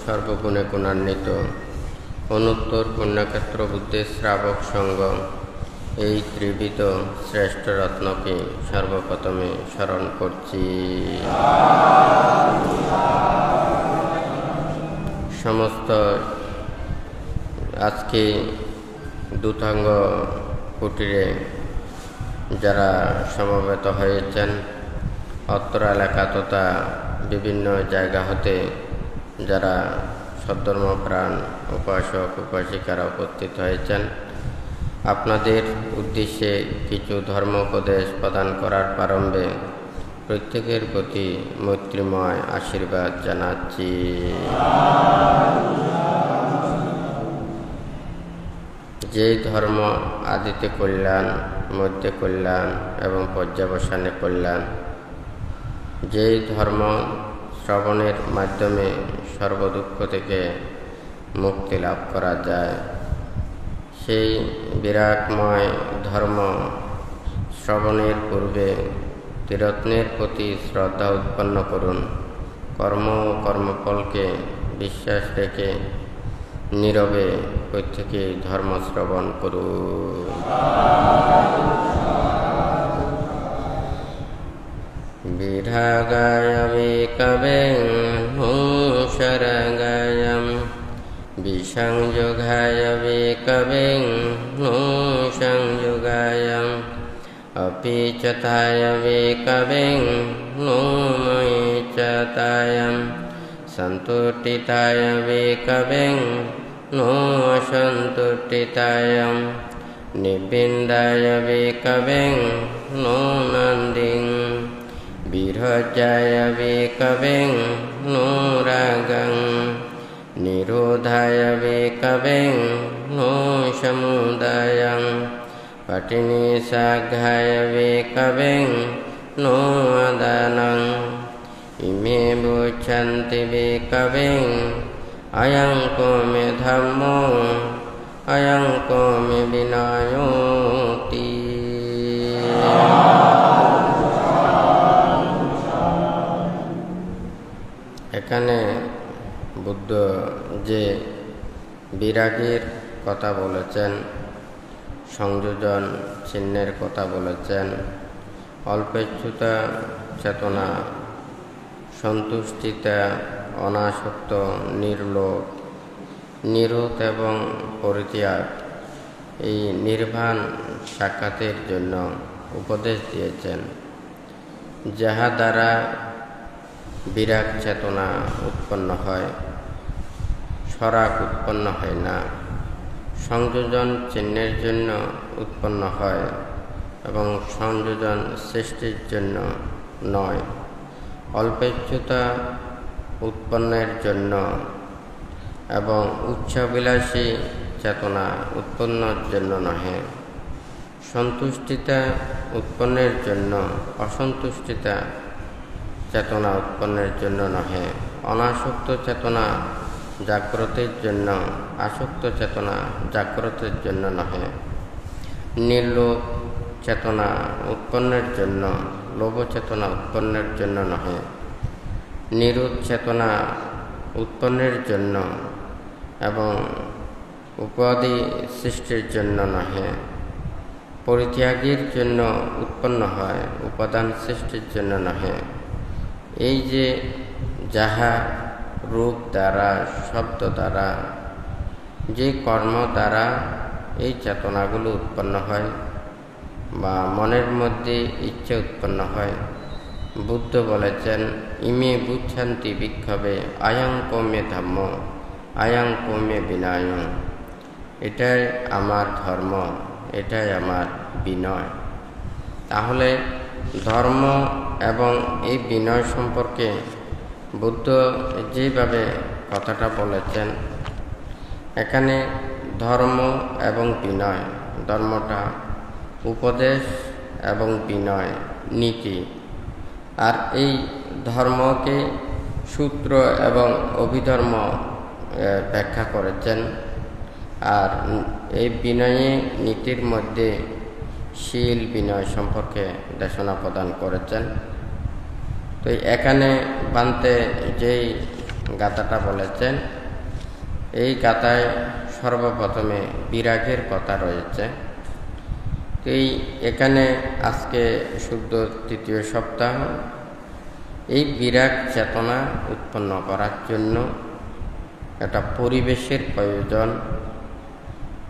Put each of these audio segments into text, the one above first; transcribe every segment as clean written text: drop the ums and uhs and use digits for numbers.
সর্বগুণে গুণান্বিত অনুত্তর পুণ্যক্ষেত্র বুদ্ধের শ্রাবক সঙ্গ এই ত্রিবিধ শ্রেষ্ঠ রত্নকে সর্বপ্রথমে স্মরণ করছি। সমস্ত আজকে দুতাঙ্গ কুটিরে যারা সমবেত হয়েছেন, অত্র এলাকা তথা বিভিন্ন জায়গা হতে যারা সদ্ধর্মপ্রাণ উপাসক উপাসিকারা উপস্থিত হয়েছেন, আপনাদের উদ্দেশ্যে কিছু ধর্মোপদেশ প্রদান করার প্রারম্ভে প্রত্যেকের প্রতি মৈত্রীময় আশীর্বাদ জানাচ্ছি। যেই ধর্ম আদিতে কল্যাণ, মধ্যে কল্যাণ এবং পর্যাবসানে কল্যাণ, যেই ধর্ম শ্রবণের মাধ্যমে সর্বদুঃখ থেকে মুক্তি লাভ করা যায়, সেই বিরাটময় ধর্ম শ্রবণের পূর্বে ত্রিরত্নের প্রতি শ্রদ্ধা উৎপন্ন করুন। কর্ম ও কর্মফলকে বিশ্বাস রেখে নীরবে প্রত্যেকে ধর্ম শ্রবণ করুন। বিরাগায় বিকবেং শরগায়ম বিসংযোগায় বিকবেং সংযোগায়ম অপিচতায় বিকবেং ময়িচতায়ম সন্তুষ্টিতায় বিকবেং অসন্তুষ্টিতায়ম নিবিন্দায় বিকবেং নন্দিং বিরজায় বিকবেং রাগং নিরোধায় বিকবেং সমুদায়ং পটিনিষাঘায় বিকবেং আদানং ইমে বুচ্ছন্তি বিকবেং অয়ং কোমে ধম্মো অয়ং কোমে বিনায়োতি। এখানে বুদ্ধ যে বিরাগের কথা বলেছেন, সংযোজন চিহ্নের কথা বলেছেন, অল্পেচ্ছুতা চেতনা, সন্তুষ্টিতা, অনাসক্ত, নির্লোভ, নিরোধ এবং পরিত্যাগ, এই নির্বাণ সাক্ষাতের জন্য উপদেশ দিয়েছেন, যাহা দ্বারা বিরাগ চেতনা উৎপন্ন হয়, সরাগ উৎপন্ন হয় না, সংযোজন চিহ্নের জন্য উৎপন্ন হয় এবং সংযোজন সৃষ্টির জন্য নয়, অল্পেচ্ছুতা উৎপন্নের জন্য এবং উচ্চাবিলাসী চেতনা উৎপন্নের জন্য নহে, সন্তুষ্টিতা উৎপন্নের জন্য, অসন্তুষ্টিতা চেতনা উৎপন্নের জন্য নহে, অনাসক্ত চেতনা জাগ্রতের জন্য, আসক্ত চেতনা জাগ্রতের জন্য নহে, নির্লোভ চেতনা উৎপন্নের জন্য, লোভ চেতনা উৎপন্নের জন্য নহে, নিরোধ চেতনা উৎপন্নের জন্য এবং উপাধি সৃষ্টির জন্য নহে, পরিত্যাগের জন্য উৎপন্ন হয়, উপাদান সৃষ্টির জন্য নহে। এই যে যাহা রূপ দ্বারা, শব্দ দ্বারা, যে কর্ম দ্বারা এই চেতনাগুলো উৎপন্ন হয় বা মনের মধ্যে ইচ্ছে উৎপন্ন হয়, বুদ্ধ বলেছেন, ইমে বুচ্ছান্তি বিক্ষোভে আয়ং কৌমে ধম্ম আয়ং কৌমে বিনয়ং, এটাই আমার ধর্ম, এটাই আমার বিনয়। তাহলে ধর্ম এবং এই বিনয় সম্পর্কে বুদ্ধ যেভাবে কথাটা বলেছেন, এখানে ধর্ম এবং বিনয়, ধর্মটা উপদেশ এবং বিনয় নীতি, আর এই ধর্মকে সূত্র এবং অভিধর্ম ব্যাখ্যা করেছেন, আর এই বিনয়ে নীতির মধ্যে শীল বিনয় সম্পর্কে দেশনা প্রদান করেছেন। তো এখানে বান্তে যেই গাথাটা বলেছেন। এই গাথায় সর্বপ্রথমে বিরাগের কথা রয়েছে। এখানে আজকে শুদ্ধ তৃতীয় সপ্তাহ। এই বিরাগ চেতনা উৎপন্ন করার জন্য একটা পরিবেশের প্রয়োজন,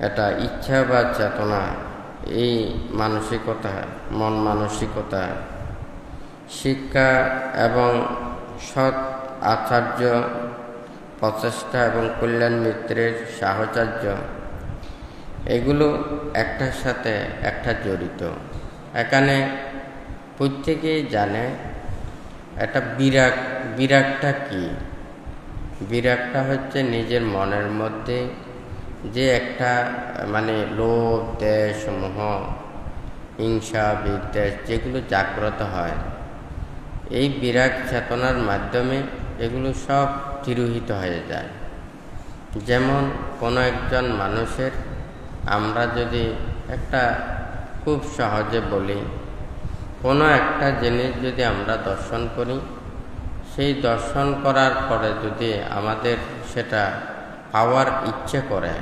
একটা ইচ্ছা বা চেতনা, এই মানসিকতা, মন মানসিকতা, শিক্ষা এবং সৎ আচার্য প্রচেষ্টা এবং কল্যাণ মিত্রের সাহচর্য, এগুলো একটার সাথে একটা জড়িত। এখানে প্রত্যেকেই জানে একটা বিরাগটা কি। বিরাগটা হচ্ছে নিজের মনের মধ্যে যে একটা লোভ, দেশ, মোহ, হিংসা, বিদ্বেষ যেগুলো জাগ্রত হয়, এই বিরাগ চেতনার মাধ্যমে এগুলো সব তিরোহিত হয়ে যায়। যেমন কোনো একজন মানুষের, আমরা যদি একটা খুব সহজে বলি, কোনো একটা জিনিস যদি আমরা দর্শন করি, সেই দর্শন করার পরে যদি আমাদের সেটা পাওয়ার ইচ্ছে করে,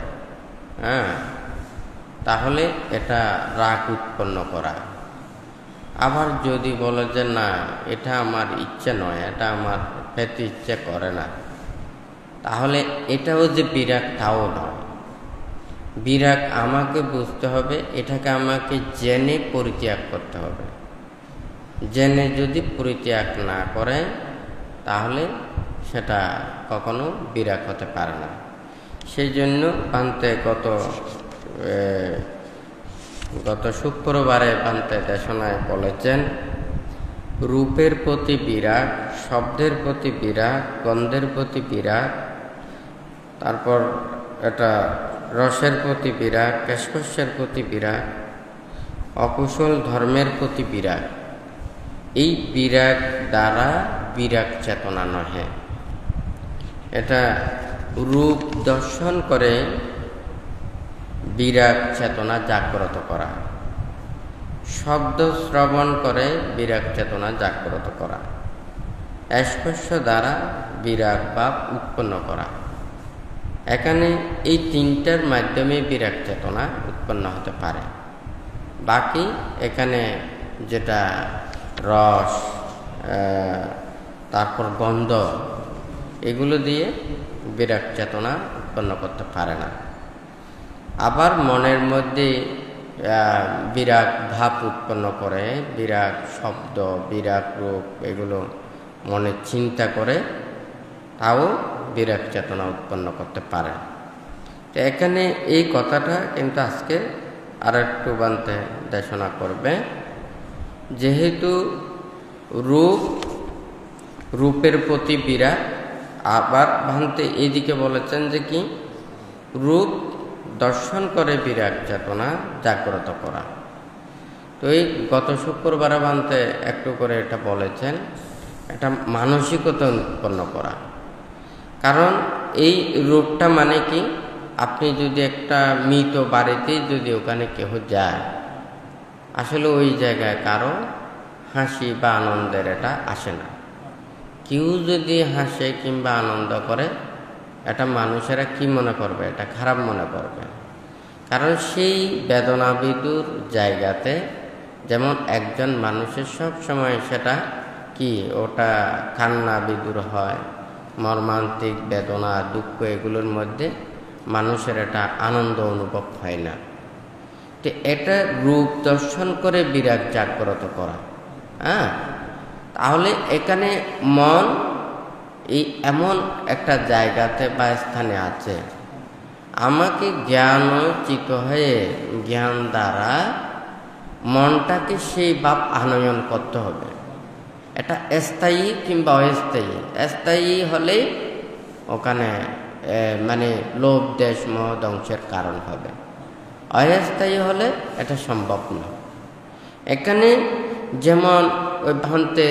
তাহলে এটা রাগ উৎপন্ন করা। আবার যদি বলে যে না, এটা আমার ইচ্ছে নয়, এটা আমার পেতে ইচ্ছে করে না, তাহলে এটাও যে বিরাগ তাও নয়। বিরাগ আমাকে বুঝতে হবে, এটাকে আমাকে জেনে পরিত্যাগ করতে হবে। জেনে যদি পরিত্যাগ না করে, তাহলে সেটা কখনো বিরাগ হতে পারে না। সেই জন্য পান্তে গত শুক্রবারে পান্তে দেশনায় বলেছেন, রূপের প্রতি বিরাগ, শব্দের প্রতি বিরাগ, গন্ধের প্রতি বিরাগ, তারপর এটা রসের প্রতি বিরাগ, কেশকর্ষের প্রতি বিরাগ, অকুশল ধর্মের প্রতি বিরাগ। এই বিরাগ দ্বারা বিরাগ চেতনা নহে। এটা রূপ দর্শন করে বিরাগ চেতনা জাগ্রত করা, শব্দ শ্রবণ করে বিরাগ চেতনা জাগ্রত করা, স্পর্শ দ্বারা বিরাগ ভাব উৎপন্ন করা। এখানে এই তিনটার মাধ্যমে বিরাগ চেতনা উৎপন্ন হতে পারে। বাকি এখানে যেটা রস, তারপর গন্ধ, এগুলো দিয়ে বিরাগ চেতনা উৎপন্ন করতে পারে না। আবার মনের মধ্যে বিরাগ ভাব উৎপন্ন করে, বিরাগ শব্দ, বিরাগ রূপ, এগুলো মনে চিন্তা করে, তাও বিরাগ চেতনা উৎপন্ন করতে পারে। তো এখানে এই কথাটা কিন্তু আজকে আর একটু বানতে দেশনা করবে। যেহেতু রূপের প্রতি বিরাগ, আবার ভান্তে এইদিকে বলেছেন যে কি, রূপ দর্শন করে বিরাগ চেতনা জাগ্রত করা। তো এই গত শুক্রবার ভান্তে একটু করে এটা বলেছেন, এটা মানসিকতা উৎপন্ন করা। কারণ এই রূপটা মানে কি, আপনি যদি একটা মৃত বাড়িতে যদি ওখানে কেহ যায়, আসলে ওই জায়গায় কারো হাসি বা আনন্দের এটা আসে না। কেউ যদি হাসে কিংবা আনন্দ করে, এটা মানুষেরা কি মনে করবে, এটা খারাপ মনে করবে। কারণ সেই বেদনা বিদুর জায়গাতে, যেমন একজন মানুষের সব সময় সেটা কি, ওটা কান্না বিদুর হয়, মর্মান্তিক বেদনা, দুঃখ, এগুলোর মধ্যে মানুষের এটা আনন্দ অনুভব হয় না। তো এটা রূপ দর্শন করে বিরাগ জাগ্রত করা। তাহলে এখানে মন এই এমন একটা জায়গাতে বা স্থানে আছে, আমাকে জ্ঞানোচিত হয়ে জ্ঞান দ্বারা মনটাকে সেই ভাব আনয়ন করতে হবে। এটা স্থায়ী কিংবা অস্থায়ী। স্থায়ী হলে ওখানে লোভ, দেশ, মোহ ধ্বংসের কারণ হবে। অস্থায়ী হলে এটা সম্ভব না। এখানে যেমন ওই ভান্তে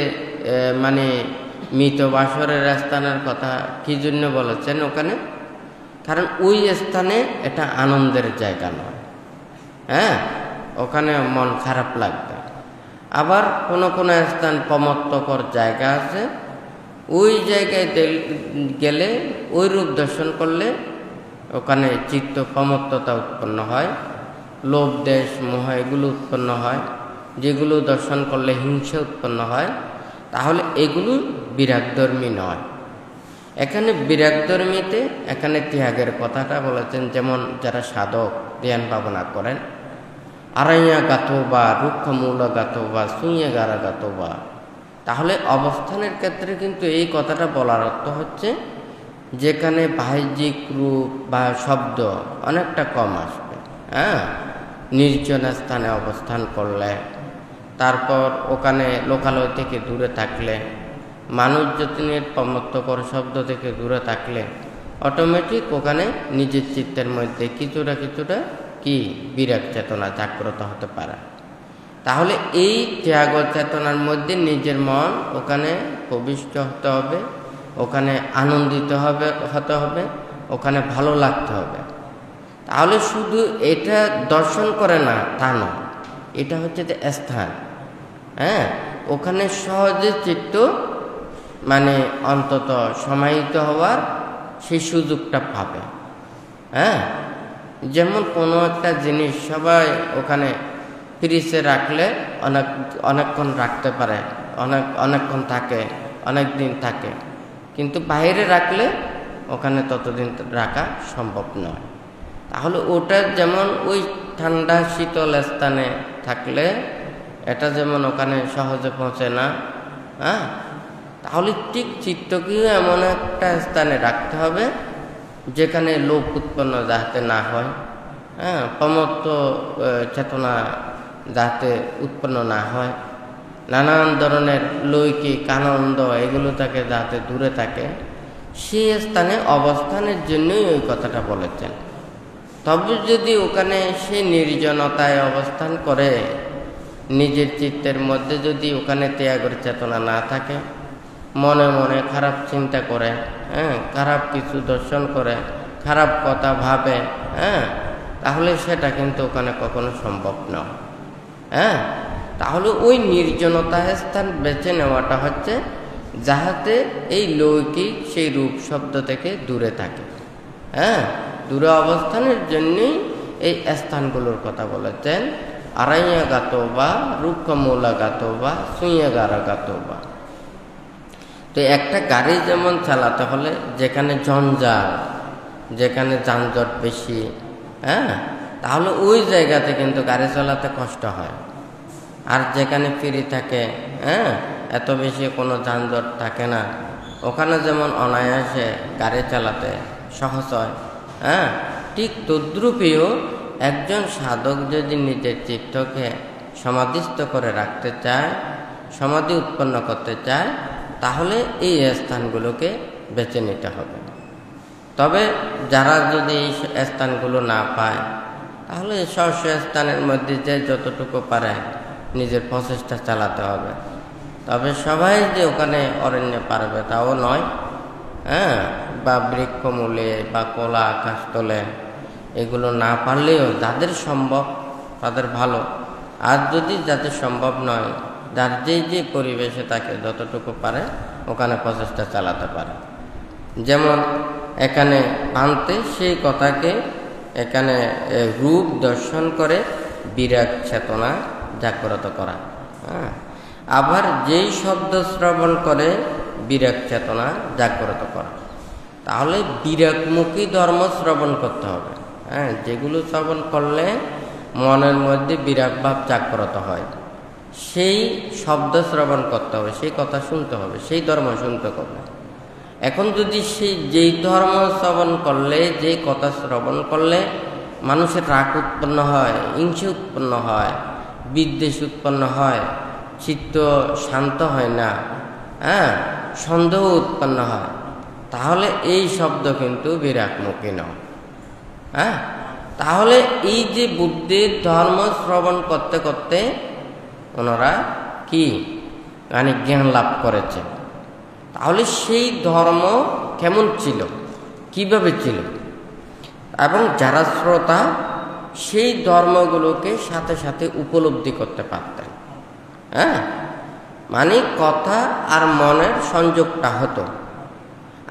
মৃত বাসরের স্থানের কথা কি জন্য বলেছেন ওখানে, কারণ ওই স্থানে এটা আনন্দের জায়গা নয়। ওখানে মন খারাপ লাগবে। আবার কোনো কোনো স্থান প্রমত্তকর জায়গা আছে, ওই জায়গায় গেলে ওই রূপ দর্শন করলে ওখানে চিত্ত প্রমত্ততা উৎপন্ন হয়, লোভ দেশ মোহ এগুলো উৎপন্ন হয়, যেগুলো দর্শন করলে হিংসা উৎপন্ন হয়। তাহলে এগুলো বিরাগধর্মী নয়। এখানে বিরাগধর্মীতে এখানে ত্যাগের কথাটা বলেছেন, যেমন যারা সাধক ধ্যান ভাবনা করেন, আড়াইয়া গাতোবা, রুক্ষ মূল গাতোবা, সুইয়ে গারা গাতোবা। তাহলে অবস্থানের ক্ষেত্রে কিন্তু এই কথাটা বলার অর্থ হচ্ছে যেখানে বাহ্যিক রূপ বা শব্দ অনেকটা কম আসবে, নির্জন স্থানে অবস্থান করলে, তারপর ওখানে লোকালয় থেকে দূরে থাকলে, মানুষজনের প্রমত্তকর শব্দ থেকে দূরে থাকলে অটোমেটিক ওখানে নিজের চিত্তের মধ্যে কিছুটা কি বিরাগ চেতনা জাগ্রত হতে পারে। তাহলে এই ত্যাগ চেতনার মধ্যে নিজের মন ওখানে প্রবিষ্ট হতে হবে, ওখানে আনন্দিত হতে হবে, ওখানে ভালো লাগতে হবে। তাহলে শুধু এটা দর্শন করে না তা নয়, এটা হচ্ছে যে স্থান, ওখানে সহজে চিত্ত মানে অন্তত সমাহিত হওয়ার সেই সুযোগটা পাবে। যেমন কোনো একটা জিনিস সবাই ওখানে ফ্রিজে রাখলে অনেকক্ষণ রাখতে পারে, অনেকক্ষণ থাকে, অনেক দিন থাকে, কিন্তু বাইরে রাখলে ওখানে ততদিন রাখা সম্ভব নয়। তাহলে ওটা যেমন ওই ঠান্ডা শীতল স্থানে থাকলে এটা যেমন ওখানে সহজে পৌঁছে না, তাহলে ঠিক চিত্তকেও এমন একটা স্থানে রাখতে হবে যেখানে লোভ উৎপন্ন যাতে না হয়, প্রমত্ত চেতনা যাতে উৎপন্ন না হয়, নানান ধরনের লৌকিক আনন্দ এগুলো থেকে যাতে দূরে থাকে, সেই স্থানে অবস্থানের জন্যই ওই কথাটা বলেছেন। তবে যদি ওখানে সে নির্জনতায় অবস্থান করে, নিজের চিত্তের মধ্যে যদি ওখানে ত্যাগের চেতনা না থাকে, মনে মনে খারাপ চিন্তা করে, খারাপ কিছু দর্শন করে, খারাপ কথা ভাবে, তাহলে সেটা কিন্তু ওখানে কখনো সম্ভব নয়। তাহলে ওই নির্জনতা স্থান বেছে নেওয়াটা হচ্ছে যাহাতে এই লৌকিক সেই রূপ শব্দ থেকে দূরে থাকে। দূরে অবস্থানের জন্যই এই স্থানগুলোর কথা বলেছেন, আড়াইয়া গাতোবা, রুক্ষ মূলা গাতোবা, সুইয়া গারা গাতোবা। তো একটা গাড়ি যেমন চালাতে হলে যেখানে জঞ্জাল, যেখানে যানজট বেশি, তাহলে ওই জায়গাতে কিন্তু গাড়ি চালাতে কষ্ট হয়। আর যেখানে ফ্রি থাকে, এত বেশি কোনো যানজট থাকে না, ওখানে যেমন অনায়াসে গাড়ি চালাতে সহজ হয়। ঠিক তদ্রূপেও একজন সাধক যদি নিজের চিত্তকে সমাধিস্থ করে রাখতে চায়, সমাধি উৎপন্ন করতে চায়, তাহলে এই স্থানগুলোকে বেছে নিতে হবে। তবে যারা যদি এই স্থানগুলো না পায়, তাহলে স্ব স্থানের মধ্যে যে যতটুকু পারে নিজের প্রচেষ্টা চালাতে হবে। তবে সবাই যে ওখানে অরণ্যে পারবে তাও নয়, বা বৃক্ষমূলে বা কোলা আকাশতলে এগুলো না পারলেও যাদের সম্ভব তাদের ভালো। আর যদি যাদের সম্ভব নয়, যার যে পরিবেশে তাকে যতটুকু পারে ওখানে প্রচেষ্টা চালাতে পারে। যেমন এখানে আনতে সেই কথাকে এখানে রূপ দর্শন করে বিরাগ চেতনা জাগ্রত করা। আবার যেই শব্দ শ্রবণ করে বিরাগ চেতনা জাগ্রত করা। তাহলে বিরাগমুখী ধর্ম শ্রবণ করতে হবে, যেগুলো শ্রবণ করলে মনের মধ্যে বিরাগ ভাব জাগ্রত হয়, সেই শব্দ শ্রবণ করতে হবে, সেই কথা শুনতে হবে, সেই ধর্ম শুনতে হবে। এখন যদি যেই ধর্ম শ্রবণ করলে, যেই কথা শ্রবণ করলে মানুষের রাগ উৎপন্ন হয়, হিংসা উৎপন্ন হয়, বিদ্বেষ উৎপন্ন হয়, চিত্ত শান্ত হয় না, সন্দেহ উৎপন্ন হয়, তাহলে এই শব্দ কিন্তু বিরাগমুখী নয়। তাহলে এই যে বুদ্ধির ধর্ম শ্রবণ করতে করতে ওনারা কি মানে জ্ঞান লাভ করেছে, তাহলে সেই ধর্ম কেমন ছিল, কিভাবে ছিল, এবং যারা শ্রোতা সেই ধর্মগুলোকে সাথে সাথে উপলব্ধি করতে পারতেন। মানে কথা আর মনের সংযোগটা হতো।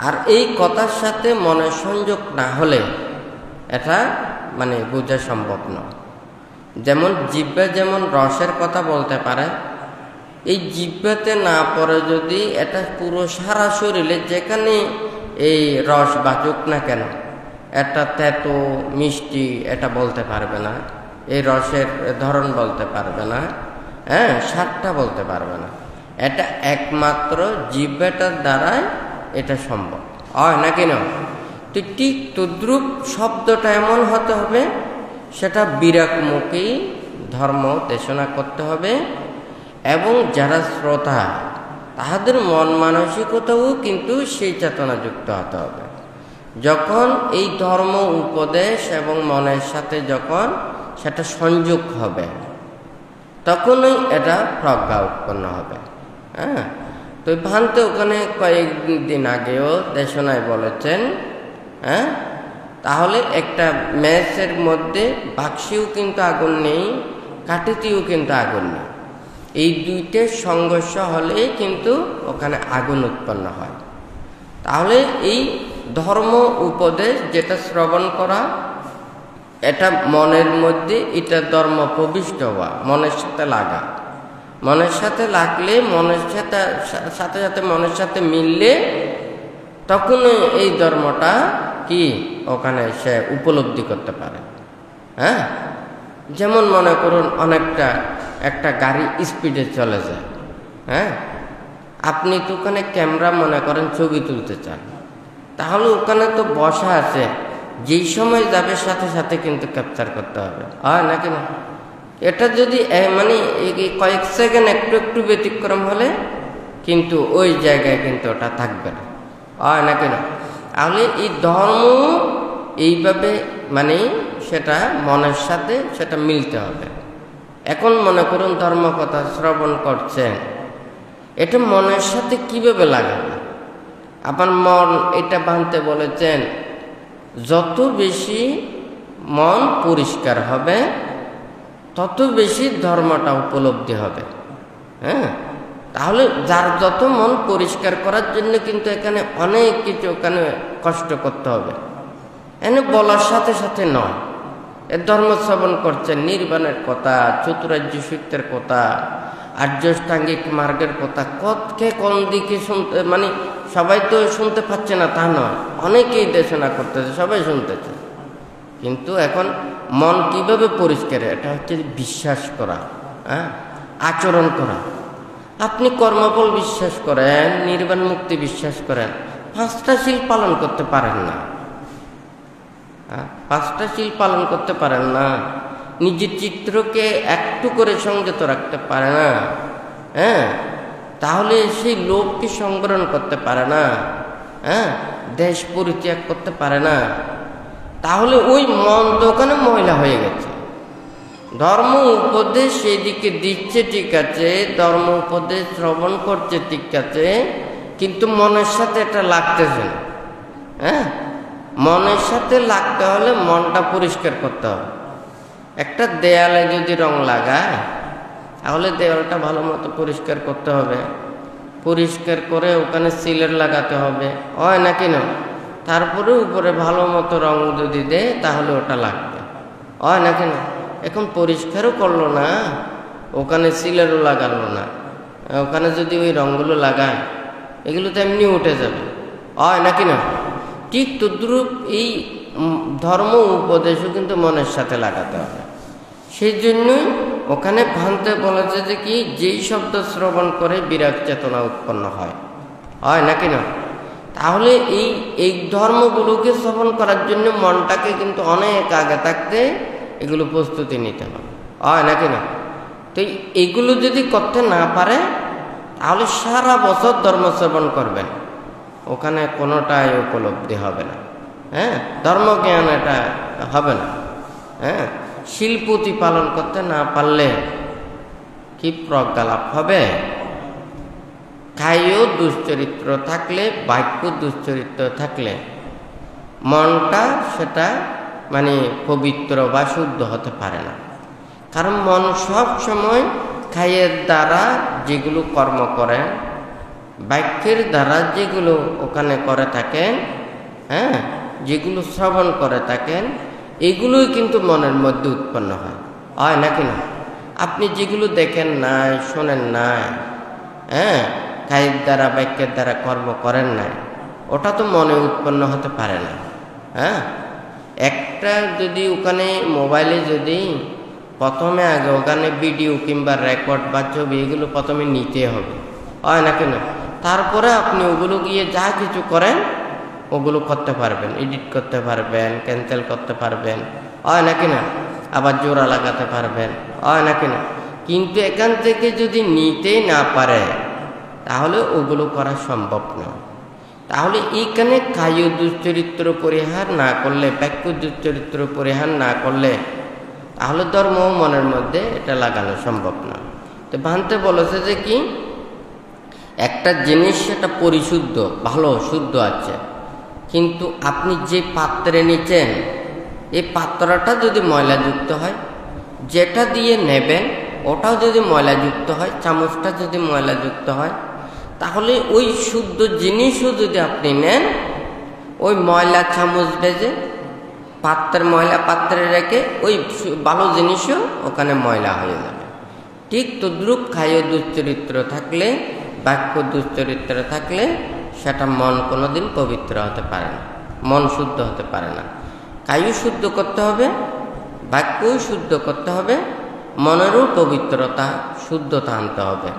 আর এই কথার সাথে মনের সংযোগ না হলে এটা মানে বোঝা সম্ভব নয়। যেমন জিহ্বা যেমন রসের কথা বলতে পারে, এই জিহ্বাতে না পড়ে যদি এটা পুরো সারা শরীরে যেখানে এই রস বাঁচুক না কেন, এটা তেতো মিষ্টি এটা বলতে পারবে না, এই রসের ধরন বলতে পারবে না, স্বাদটা বলতে পারবে না। এটা একমাত্র জিহ্বাটার দ্বারাই এটা সম্ভব হয় না কেন। তো ঠিক তদ্রূপ শব্দটা এমন হতে হবে, সেটা বিরাগমুখী ধর্ম দেশনা করতে হবে, এবং যারা শ্রোতা তাহাদের মন মানসিকতাও কিন্তু সেই চেতনাযুক্ত হতে হবে। যখন এই ধর্ম উপদেশ এবং মনের সাথে যখন সেটা সংযোগ হবে, তখনই এটা প্রজ্ঞা উৎপন্ন হবে। তো ভান্তে ওখানে কয়েকদিন আগেও দেশনায় বলেছেন, তাহলে একটা ম্যাচের মধ্যে বাক্সেও কিন্তু আগুন নেই, কাঠিতেও কিন্তু আগুন নেই, এই দুইটার সংঘর্ষ হলে কিন্তু ওখানে আগুন উৎপন্ন হয়। তাহলে এই ধর্ম উপদেশ যেটা শ্রবণ করা, এটা মনের মধ্যে এটা ধর্ম প্রবিষ্ট হওয়া, মনের সাথে লাগা, মনের সাথে লাগলে মনের সাথে সাথে সাথে মনের সাথে মিললে তখন এই ধর্মটা কি ওখানে সে উপলব্ধি করতে পারে। যেমন মনে করুন অনেকটা একটা গাড়ি স্পিডে চলে যায়, আপনি তো ওখানে ক্যামেরা মনে করেন ছবি তুলতে চান, তাহলে ওখানে তো বসা আছে, যেই সময় যাবে সাথে সাথে কিন্তু ক্যাপচার করতে হবে, হয় নাকি না? এটা যদি মানে কয়েক সেকেন্ড একটু একটু ব্যতিক্রম হলে কিন্তু ওই জায়গায় কিন্তু ওটা থাকবে না, হয় নাকি না? তাহলে এই ধর্ম এইভাবে মানে সেটা মনের সাথে সেটা মিলতে হবে। এখন মনে করুন ধর্ম কথা শ্রবণ করছেন, এটা মনের সাথে কিভাবে লাগাবে? আপনার মন এটা ভাঙতে বলেছেন, যত বেশি মন পরিষ্কার হবে তত বেশি ধর্মটা উপলব্ধি হবে। তাহলে যার যত মন পরিষ্কার করার জন্য কিন্তু এখানে অনেক কিছু ওখানে কষ্ট করতে হবে, এনে বলার সাথে সাথে নয়। এ ধর্ম শ্রবণ করছেন, নির্বাণের কথা, চতুরার্য সত্যের কথা, আর্যষ্টাঙ্গিক মার্গের কথা, কে কোন দিকে শুনতে, মানে সবাই তো শুনতে পাচ্ছে না তা নয়, অনেকেই দেশনা করতেছে, সবাই শুনতেছে, কিন্তু এখন মন কিভাবে পরিষ্কার, এটা হচ্ছে বিশ্বাস করা, আচরণ করা। আপনি কর্মফল বিশ্বাস করেন, নির্বাণ মুক্তি বিশ্বাস করেন, 5টা শীল পালন করতে পারেন না, 5টা শীল পালন করতে পারেন না, নিজের চিত্রকে একটু করে সংযত রাখতে পারে না, তাহলে সেই লোভকে সংবরণ করতে পারে না, দেশ পরিত্যাগ করতে পারে না, তাহলে ওই মন তো ওখানে ময়লা হয়ে গেছে। ধর্ম উপদেশ সেদিকে দিচ্ছে ঠিক আছে, ধর্ম উপদেশ শ্রবণ করছে ঠিক আছে, কিন্তু মনের সাথে এটা লাগতেছে না। মনের সাথে লাগতে হলে মনটা পরিষ্কার করতে হবে। একটা দেয়ালে যদি রং লাগায়, তাহলে দেয়ালটা ভালো মতো পরিষ্কার করতে হবে, পরিষ্কার করে ওখানে সিলের লাগাতে হবে, হয় নাকি না? তারপরে উপরে ভালো মতো রং যদি দেয় তাহলে ওটা লাগবে, হয় নাকি না? এখন পরিষ্কারও করলো না, ওখানে সিলেরও লাগালো না, ওখানে যদি ওই রঙগুলো লাগায় এগুলো তো এমনি উঠে যাবে, হয় নাকি না? ঠিক তদ্রূপ এই ধর্ম উপদেশও কিন্তু মনের সাথে লাগাতে হবে। সেই জন্যই ওখানে ভাঙতে বলেছে যে কি, যেই শব্দ শ্রবণ করে বিরাগ চেতনা উৎপন্ন হয়, হয় নাকি না? তাহলে এই ধর্মগুলোকে শ্রবণ করার জন্য মনটাকে কিন্তু অনেক আগে থাকতে এগুলো প্রস্তুতি নিতে হবে, হয় নাকি না? তো এইগুলো যদি করতে না পারে তাহলে সারা বছর ধর্ম শ্রবণ করবেন, ওখানে কোনোটাই উপলব্ধি হবে না, ধর্মজ্ঞান এটা হবে না। শিলপুতি পালন করতে না পারলে কি প্রজ্ঞা লাভ হবে? কায়ও দুশ্চরিত্র থাকলে, বাক্য দুশ্চরিত্র থাকলে মনটা সেটা মানে পবিত্র বা শুদ্ধ হতে পারে না, কারণ মন সব সময় কায়ের দ্বারা যেগুলো কর্ম করেন, বাক্যের দ্বারা যেগুলো ওখানে করে থাকেন, হ্যাঁ, যেগুলো শ্রবণ করে থাকেন, এগুলোই কিন্তু মনের মধ্যে উৎপন্ন হয় নাকি না? আপনি যেগুলো দেখেন নাই, শোনেন নাই, হ্যাঁ, কায়ের দ্বারা বাক্যের দ্বারা কর্ম করেন নাই, ওটা তো মনে উৎপন্ন হতে পারে না। হ্যাঁ, একটা যদি ওখানে মোবাইলে যদি প্রথমে আগে ওখানে ভিডিও কিংবা রেকর্ড বা ছবি এগুলো প্রথমে নিতে হবে, হয় না কেন? তারপরে আপনি ওগুলো গিয়ে যা কিছু করেন ওগুলো করতে পারবেন, এডিট করতে পারবেন, ক্যান্সেল করতে পারবেন, হয় না কিনা? আবার জোড়া লাগাতে পারবেন, হয় না কিনা? কিন্তু এখান থেকে যদি নিতেই না পারে তাহলে ওগুলো করা সম্ভব নয়। তাহলে এইখানে কায় দুশ্চরিত্র পরিহার না করলে, বাক্য দুশ্চরিত্র পরিহার না করলে তাহলে ধর্ম মনের মধ্যে এটা লাগানো সম্ভব না। তো ভান্তে বলেছে যে কি, একটা জিনিস সেটা পরিশুদ্ধ, ভালো, শুদ্ধ আছে, কিন্তু আপনি যে পাত্রে নিচ্ছেন এই পাত্রটা যদি ময়লাযুক্ত হয়, যেটা দিয়ে নেবেন ওটাও যদি ময়লাযুক্ত হয়, চামচটা যদি ময়লাযুক্ত হয়, তাহলে ওই শুদ্ধ জিনিসও যদি আপনি নেন, ওই ময়লা চামচ ভেজে পাত্রের ময়লা পাত্রে রেখে ওই ভালো জিনিসও ওখানে ময়লা হয়ে যাবে। ঠিক তদ্রূপ কায় দুশ্চরিত্র থাকলে, বাক্য দুশ্চরিত্র থাকলে সেটা মন কোনোদিন পবিত্র হতে পারে না, মন শুদ্ধ হতে পারে না। কায়ও শুদ্ধ করতে হবে, বাক্যও শুদ্ধ করতে হবে, মনেরও পবিত্রতা, শুদ্ধতা আনতে হবে।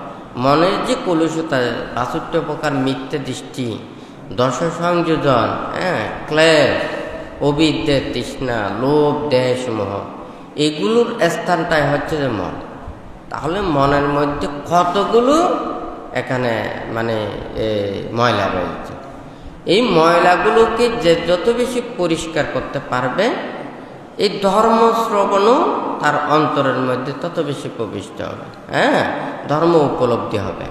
মনের যে কলুষতা, ৬২ প্রকার মিথ্যে দৃষ্টি, দশ সংযোজন, হ্যাঁ, ক্লেশ, অবিদ্যা, তৃষ্ণা, লোভ, দেশ, মোহ, এগুলোর স্থানটাই হচ্ছে যে মন। তাহলে মনের মধ্যে কতগুলো এখানে মানে ময়লা রয়েছে, এই ময়লাগুলোকে যে যত বেশি পরিষ্কার করতে পারবে, এই ধর্ম শ্রবণও তার অন্তরের মধ্যে তত বেশি প্রবিষ্ট হবে, হ্যাঁ, ধর্ম উপলব্ধি হবে।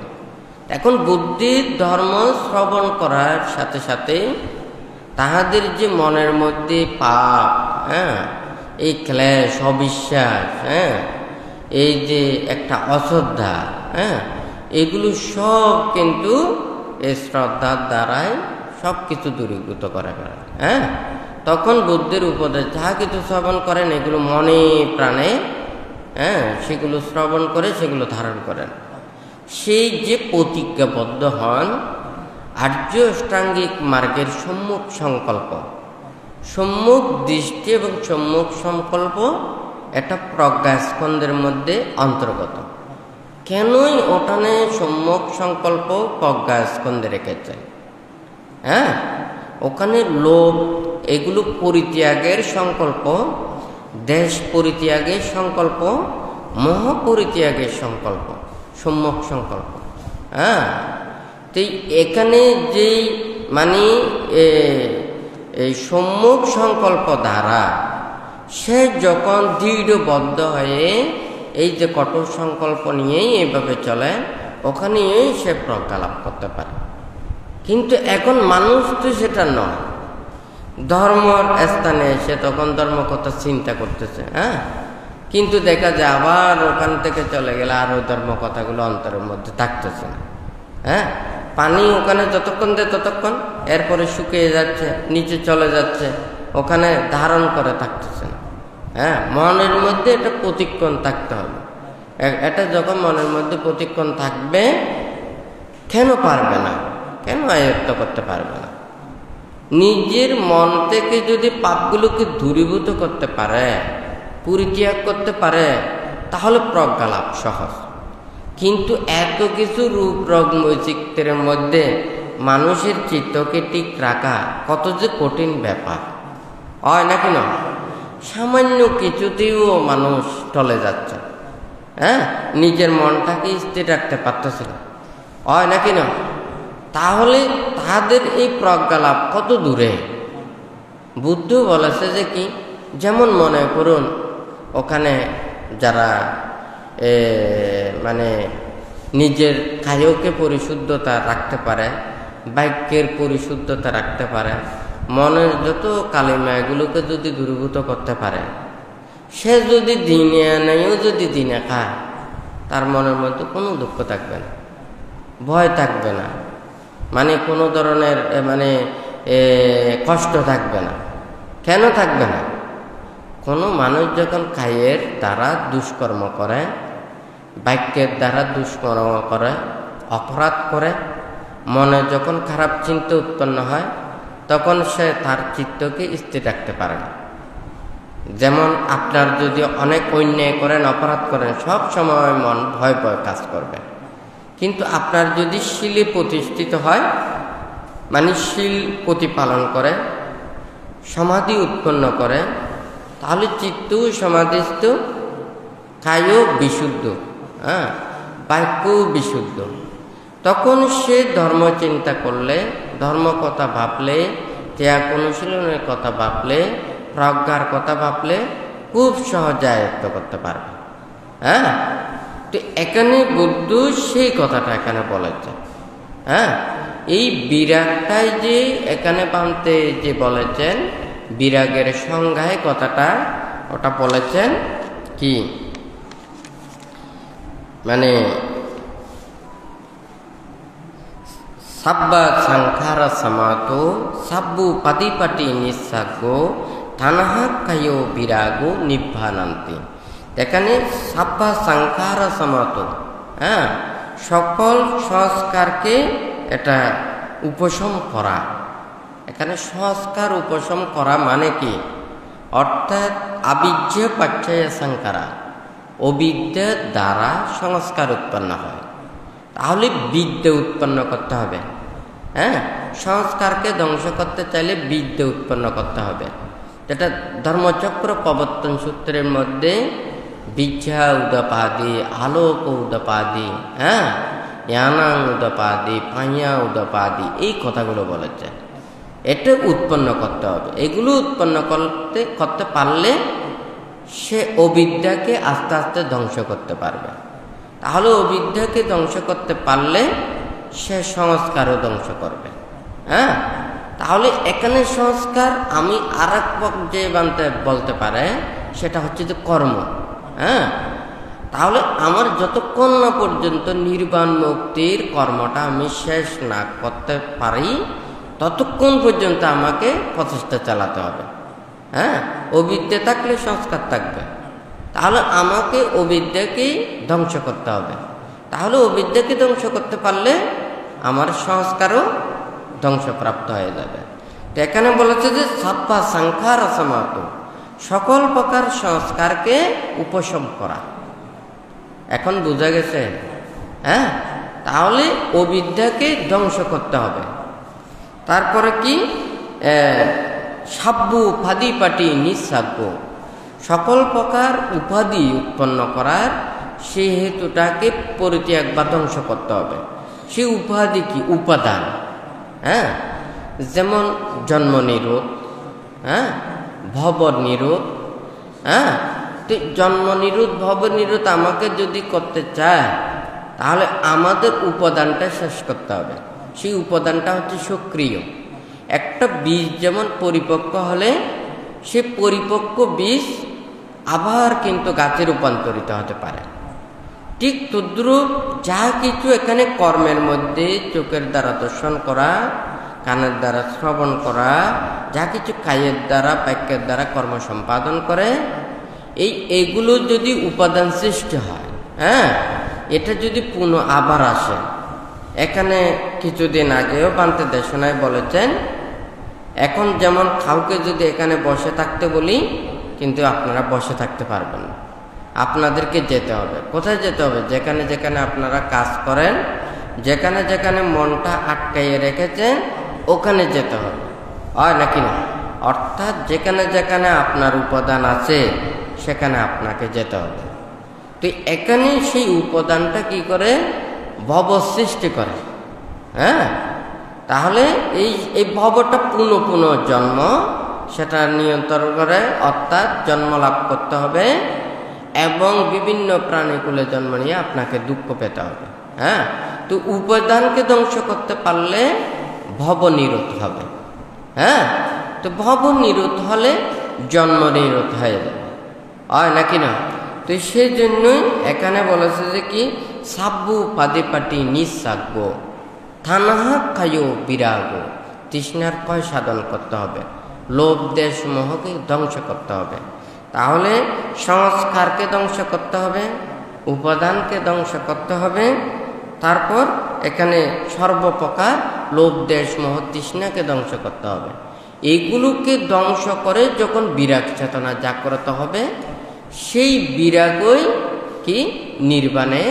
এখন বুদ্ধির ধর্ম শ্রবণ করার সাথে সাথে তাহাদের যে মনের মধ্যে পাপ, হ্যাঁ, এই ক্লেশ, অবিশ্বাস, হ্যাঁ, এই যে একটা অশ্রদ্ধা, হ্যাঁ, এগুলো সব কিন্তু এই শ্রদ্ধার দ্বারাই সব কিছু দূরীভূত করে, হ্যাঁ। তখন বুদ্ধির উপদেশ যাহা কিছু শ্রবণ করেন এগুলো মনে প্রাণে, হ্যাঁ, সেগুলো শ্রবণ করে সেগুলো ধারণ করেন। সেই যে প্রতিজ্ঞাবদ্ধ হন, আর্য অষ্টাঙ্গিক মার্গের সম্মুখ সংকল্প, সম্মুখ দৃষ্টি এবং সম্মুখ সংকল্প এটা প্রজ্ঞাস্কন্ধের মধ্যে অন্তর্গত। কেনই ওখানে সম্মুখ সংকল্প প্রজ্ঞাস্কন্ধে রেখেছে? হ্যাঁ, ওখানে লোভ এগুলো পরিত্যাগের সংকল্প, দেশ পরিত্যাগের সংকল্প, মোহ পরিত্যাগের সংকল্প, সম্মুখ সংকল্প। হ্যাঁ, তো এখানে যেই মানে এই সম্মুখ সংকল্প দ্বারা সে যখন দৃঢ়বদ্ধ হয়ে এই যে কঠোর সংকল্প নিয়েই এইভাবে চলে, ওখানেই সে প্রজ্ঞা লাভ করতে পারে। কিন্তু এখন মানুষ তো সেটা নয়, ধর্মর স্থানে এসে তখন ধর্ম কথা চিন্তা করতেছে, হ্যাঁ, কিন্তু দেখা যায় আবার ওখান থেকে চলে গেলে আর ওই ধর্ম কথাগুলো অন্তরের মধ্যে থাকতেছে না। হ্যাঁ, পানি ওখানে যতক্ষণ দেয় ততক্ষণ, এরপরে শুকিয়ে যাচ্ছে, নিচে চলে যাচ্ছে, ওখানে ধারণ করে থাকতেছে না। হ্যাঁ, মনের মধ্যে এটা প্রতিক্ষণ থাকতে হবে। এটা যখন মনের মধ্যে প্রতিক্ষণ থাকবে, কেন পারবে না, কেন আয়ত্ত করতে পারবে না? নিজের মন থেকে যদি পাপগুলোকে দূরীভূত করতে পারে, পরিত্যাগ করতে পারে, তাহলে প্রজ্ঞা লাভ সহজ। কিন্তু এত কিছু রূপ রং বৈচিত্র্যের মধ্যে মানুষের চিত্তকে ঠিক রাখা কত যে কঠিন ব্যাপার, হয় নাকি না? সামান্য কিছুতেও মানুষ টলে যাচ্ছে, হ্যাঁ, নিজের মনটাকে স্থির রাখতে পারতেছে না, হয় নাকি না? তাহলে তাদের এই প্রজ্ঞা লাভ কত দূরে? বুদ্ধ বলেছে যে কি, যেমন মনে করুন ওখানে যারা মানে নিজের কায়কে পরিশুদ্ধতা রাখতে পারে, বাক্যের পরিশুদ্ধতা রাখতে পারে, মনের যত কালিমা এগুলোকে যদি দূরীভূত করতে পারে, সে যদি দিনে নেও যদি দিনে খায়, তার মনের মধ্যে কোনো দুঃখ থাকবে না, ভয় থাকবে না, মানে কোনো ধরনের কষ্ট থাকবে না। কেন থাকবে না? কোনো মানুষ যখন কায়ের দ্বারা দুষ্কর্ম করে, বাক্যের দ্বারা দুষ্কর্ম করে, অপরাধ করে, মনে যখন খারাপ চিন্তা উৎপন্ন হয়, তখন সে তার চিত্তকে স্থির রাখতে পারে না। যেমন আপনার যদি অনেক অন্যায় করেন, অপরাধ করেন, সব সময় মন ভয় ভয় কাজ করবে। কিন্তু আপনার যদি শীলে প্রতিষ্ঠিত হয়, মানে শীল প্রতিপালন করে, সমাধি উৎপন্ন করে, তাহলে চিত্ত সমাধিস্থ, কায়ও বিশুদ্ধ, বাক্যও বিশুদ্ধ। তখন সে ধর্ম চিন্তা করলে, ধর্ম কথা ভাবলে, ত্যাগ অনুশীলনের কথা ভাবলে, প্রজ্ঞার কথা ভাবলে খুব সহজে আয়ত্ত করতে পারবে। তো এখানে বুদ্ধ সেই কথাটা এখানে বলেছে। এই বিরাগটাই যে এখানে বানতে যে বলেছেন, বিরাগের সংজ্ঞায় কথাটা ওটা বলেছেন কি, মানে সাব্বা সংখারা সমাতো সাব্বু পাতিপাটি নিঃসাগ্য থানাহা কায়ো বিরাগো নিব্বানান্তি। এখানে সাব্বা সংখারা সমাতো, সকল সংস্কারকে এটা উপশম করা। এখানে সংস্কার উপশম করা মানে কি? অর্থাৎ আবিজ্য পাচ্ছয় সংকারা, অবিদ্যার দ্বারা সংস্কার উৎপন্ন হয়। তাহলে বিদ্যা উৎপন্ন করতে হবে। সংস্কারকে ধ্বংস করতে চাইলে বিদ্যা উৎপন্ন করতে হবে, যেটা ধর্মচক্র প্রবর্তন সূত্রের মধ্যে বিদ্যা উদপাদি, আলোক উদপাদি, জ্ঞানাং উদপাদি, পাইয়া উদপাদি, এই কথাগুলো বলেছে। এটা উৎপন্ন করতে হবে। এগুলো উৎপন্ন করতে পারলে সে অবিদ্যাকে আস্তে আস্তে ধ্বংস করতে পারবে। তাহলে অবিদ্যাকে ধ্বংস করতে পারলে সে সংস্কারও ধ্বংস করবে। তাহলে এখানে সংস্কার আমি আর এক পর্যায়ে বলতে পারে, সেটা হচ্ছে যে কর্ম। তাহলে আমার যতক্ষণ না পর্যন্ত নির্বাণ মুক্তির কর্মটা আমি শেষ না করতে পারি, ততক্ষণ পর্যন্ত আমাকে প্রচেষ্টা চালাতে হবে। অবিদ্যা থাকলে সংস্কার থাকবে। তাহলে আমাকে অবিদ্যাকে ধ্বংস করতে হবে। তাহলে অবিদ্যাকে ধ্বংস করতে পারলে আমার সংস্কারও ধ্বংসপ্রাপ্ত হয়ে যাবে। তো এখানে বলেছে যে সাব্বা সংখার সমাত, সকল প্রকার সংস্কারকে উপশম করা। এখন বোঝা গেছে? তাহলে অবিদ্যাকে ধ্বংস করতে হবে। তারপরে কি? সাব্বু ফাদিপাটি নিঃসাব্য, সকল প্রকার উপাধি উৎপন্ন করার সেই হেতুটাকে পরিত্যাগ বা ধ্বংস করতে হবে। সেই উপাধি কি? উপাদান। যেমন জন্ম নিরোধ, ভব নিরোধ। তো জন্ম নিরোধ, ভব নিরোধ আমাকে যদি করতে চায়, তাহলে আমাদের উপাদানটা শেষ করতে হবে। সেই উপাদানটা হচ্ছে সক্রিয়। একটা বীজ যেমন পরিপক্ক হলে সে পরিপক্ক বীজ আবার কিন্তু গাছে রূপান্তরিত হতে পারে, ঠিক তদ্রূপ যা কিছু এখানে কর্মের মধ্যে চোখের দ্বারা দর্শন করা, কানের দ্বারা শ্রবণ করা, যা কিছু কায়ের দ্বারা, বাক্যের দ্বারা কর্ম সম্পাদন করে, এইগুলো যদি উপাদান সৃষ্টি হয়, এটা যদি পুনঃ আবার আসে। এখানে কিছুদিন আগেও পান্তে দেশনায় বলেছেন, এখন যেমন কাউকে যদি এখানে বসে থাকতে বলি, কিন্তু আপনারা বসে থাকতে পারবেন না, আপনাদেরকে যেতে হবে। কোথায় যেতে হবে? যেখানে যেখানে আপনারা কাজ করেন, যেখানে যেখানে মনটা আটকাইয়ে রেখেছেন, ওখানে যেতে হবে, হয় নাকি না? অর্থাৎ যেখানে যেখানে আপনার উপাদান আছে, সেখানে আপনাকে যেতে হবে। তো এখানে সেই উপাদানটা কি করে? ভব সৃষ্টি করে। তাহলে এই ভবটা পুনঃ পুনঃ জন্ম, সেটা নিয়ন্ত্রণ করে, অর্থাৎ জন্ম লাভ করতে হবে এবং বিভিন্ন প্রাণীকুলে জন্ম নিয়ে আপনাকে দুঃখ পেতে হবে। তো উপাদানকে ধ্বংস করতে পারলে ভব নিরোধ হবে। তো ভব নিরোধ হলে জন্ম নিরোধ হয়ে যাবে, হয় নাকি না? তো সেই জন্যই এখানে বলেছে যে কি সাব্বু পাদে পাটি নিঃসাগ্য থানাহা খায়ো বিরাগ, তৃষ্ণার ক্ষয় সাধন করতে হবে, লোভ দেশ মোহকে ধ্বংস করতে হবে। তাহলে সংস্কারকে ধ্বংস করতে হবে, উপাদানকে ধ্বংস করতে হবে, তারপর এখানে সর্বপ্রকার লোভ দেশ মোহ তৃষ্ণাকে ধ্বংস করতে হবে। এগুলোকে ধ্বংস করে যখন বিরাগ চেতনা জাগ্রত হবে, সেই বিরাগই কি নির্বাণে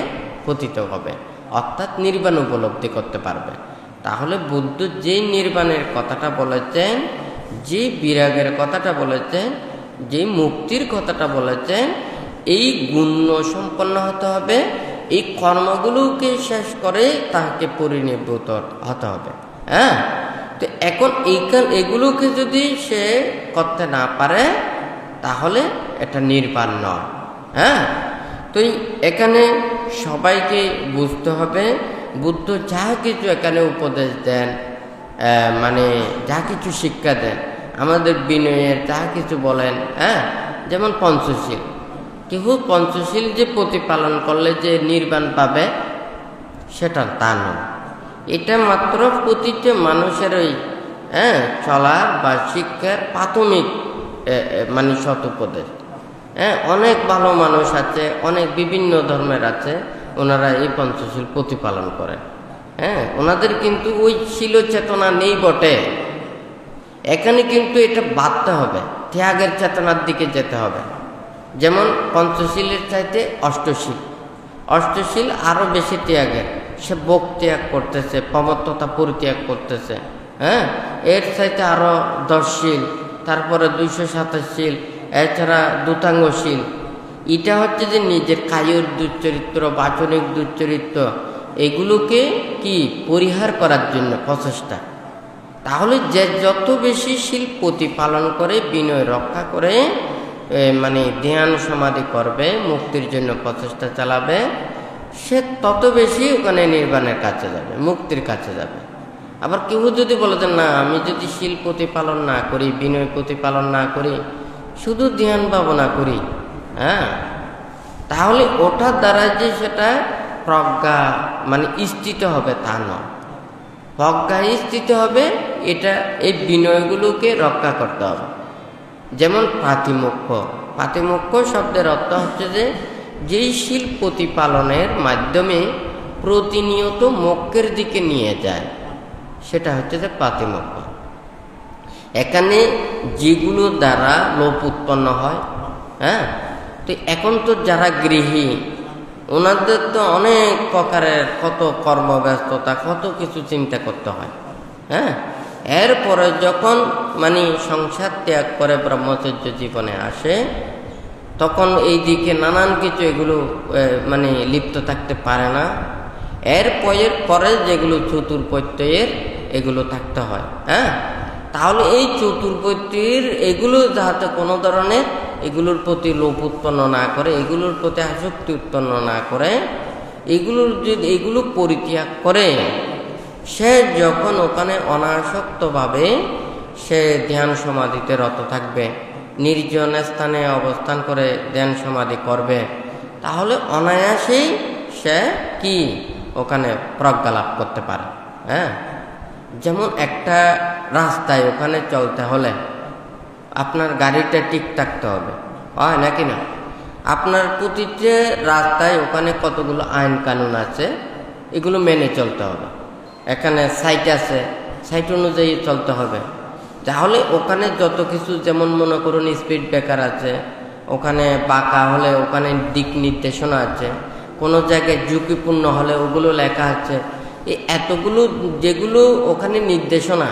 পতিত হবে, অর্থাৎ নির্বাণ উপলব্ধি করতে পারবে। তাহলে বুদ্ধ যেই নির্বাণের কথাটা বলেছেন, যে বিরাগের কথাটা বলেছেন, যে মুক্তির কথাটা বলেছেন, এই গুণ সম্পন্ন হতে হবে, এই কর্মগুলোকে শেষ করে তাকে পরিনির্ভূত হতে হবে। হ্যাঁ, তো এখন এগুলোকে যদি সে করতে না পারে তাহলে এটা নির্বাণ নয়। হ্যাঁ, তো এখানে সবাইকে বুঝতে হবে, বুদ্ধ যা কিছু এখানে উপদেশ দেন, মানে যা কিছু শিক্ষা দেন, আমাদের বিনয়ের যা কিছু বলেন, হ্যাঁ, যেমন পঞ্চশীল, কেউ পঞ্চশীল যে প্রতিপালন করলে যে নির্বাণ পাবে সেটা তা নয়। এটা মাত্র প্রতিটা মানুষের ওই চলার বা শিক্ষার প্রাথমিক মানে সৎ উপদেশ। হ্যাঁ, অনেক ভালো মানুষ আছে, অনেক বিভিন্ন ধর্মের আছে, ওনারা এই পঞ্চশীল প্রতিপালন করেন। হ্যাঁ, ওনাদের কিন্তু ওই শীল চেতনা নেই বটে। এখানে কিন্তু এটা বাড়তে হবে, ত্যাগের চেতনার দিকে যেতে হবে। যেমন পঞ্চশীলের চাইতে অষ্টশীল আরো বেশি ত্যাগের, সে ভোগ ত্যাগ করতেছে, প্রমত্ততা পরিত্যাগ করতেছে। হ্যাঁ, এর চাইতে আরো 10 শীল, তারপরে 227 শীল, এছাড়া দূতাঙ্গশীল। এটা হচ্ছে যে নিজের কায়ুর দুশ্চরিত্র, বাচনিক দুশ্চরিত্র, এগুলোকে কি পরিহার করার জন্য প্রচেষ্টা। তাহলে যে যত বেশি শীল প্রতিপালন করে, বিনয় রক্ষা করে, মানে ধ্যান সমাধি করবে, মুক্তির জন্য প্রচেষ্টা চালাবে, সে তত বেশি ওখানে নির্বাণের কাছে যাবে, মুক্তির কাছে যাবে। আবার কেউ যদি বলে যে না, আমি যদি শীল প্রতিপালন না করি, বিনয় প্রতিপালন না করি, শুধু ধ্যান ভাবনা করি, হ্যাঁ, তাহলে ওটার দ্বারা যে সেটা প্রজ্ঞা মানে স্থিত হবে তা নয়। প্রজ্ঞা স্থিত হবে, এটা এই বিনয়গুলোকে রক্ষা করতে হবে। যেমন পাতিমোক্ষ শব্দের অর্থ হচ্ছে যে যেই শীল প্রতিপালনের মাধ্যমে প্রতিনিয়ত মোক্ষের দিকে নিয়ে যায়, সেটা হচ্ছে যে পাতিমোক্ষ। এখানে যেগুলো দ্বারা লোভ উৎপন্ন হয়, হ্যাঁ, তো এখন তো যারা গৃহী, ওনাদের তো অনেক প্রকারের কত কর্মব্যস্ততা, কত কিছু চিন্তা করতে হয়। হ্যাঁ, এরপরে যখন মানে সংসার ত্যাগ করে ব্রহ্মচর্য জীবনে আসে, তখন এই দিকে নানান কিছু এগুলো মানে লিপ্ত থাকতে পারে না। পরে যেগুলো চতুর্প্রত্যয়ের এগুলো থাকতে হয়। হ্যাঁ, তাহলে এই চতুর্প্রত্যয়ের এগুলো যাতে কোনো ধরনের এগুলোর প্রতি লোভ উৎপন্ন না করে, এগুলোর প্রতি আসক্তি উৎপন্ন না করে, এগুলো পরিত্যাগ করে, সে যখন ওখানে অনাসক্তভাবে সে ধ্যান সমাধিতে রত থাকবে, নির্জন স্থানে অবস্থান করে ধ্যান সমাধি করবে, তাহলে অনায়াসেই সে কি ওখানে প্রজ্ঞা লাভ করতে পারে। হ্যাঁ, যেমন একটা রাস্তায় ওখানে চলতে হলে আপনার গাড়িটা ঠিক থাকতে হবে, হয় নাকি না? আপনার প্রতিটা রাস্তায় ওখানে কতগুলো আইন কানুন আছে, এগুলো মেনে চলতে হবে। এখানে সাইট আছে, সাইট অনুযায়ী চলতে হবে। তাহলে ওখানে যত কিছু, যেমন মনে করুন স্পিড ব্রেকার আছে, ওখানে বাঁকা হলে ওখানে দিক নির্দেশনা আছে, কোনো জায়গায় ঝুঁকিপূর্ণ হলে ওগুলো লেখা আছে। এই এতগুলো যেগুলো ওখানে নির্দেশনা,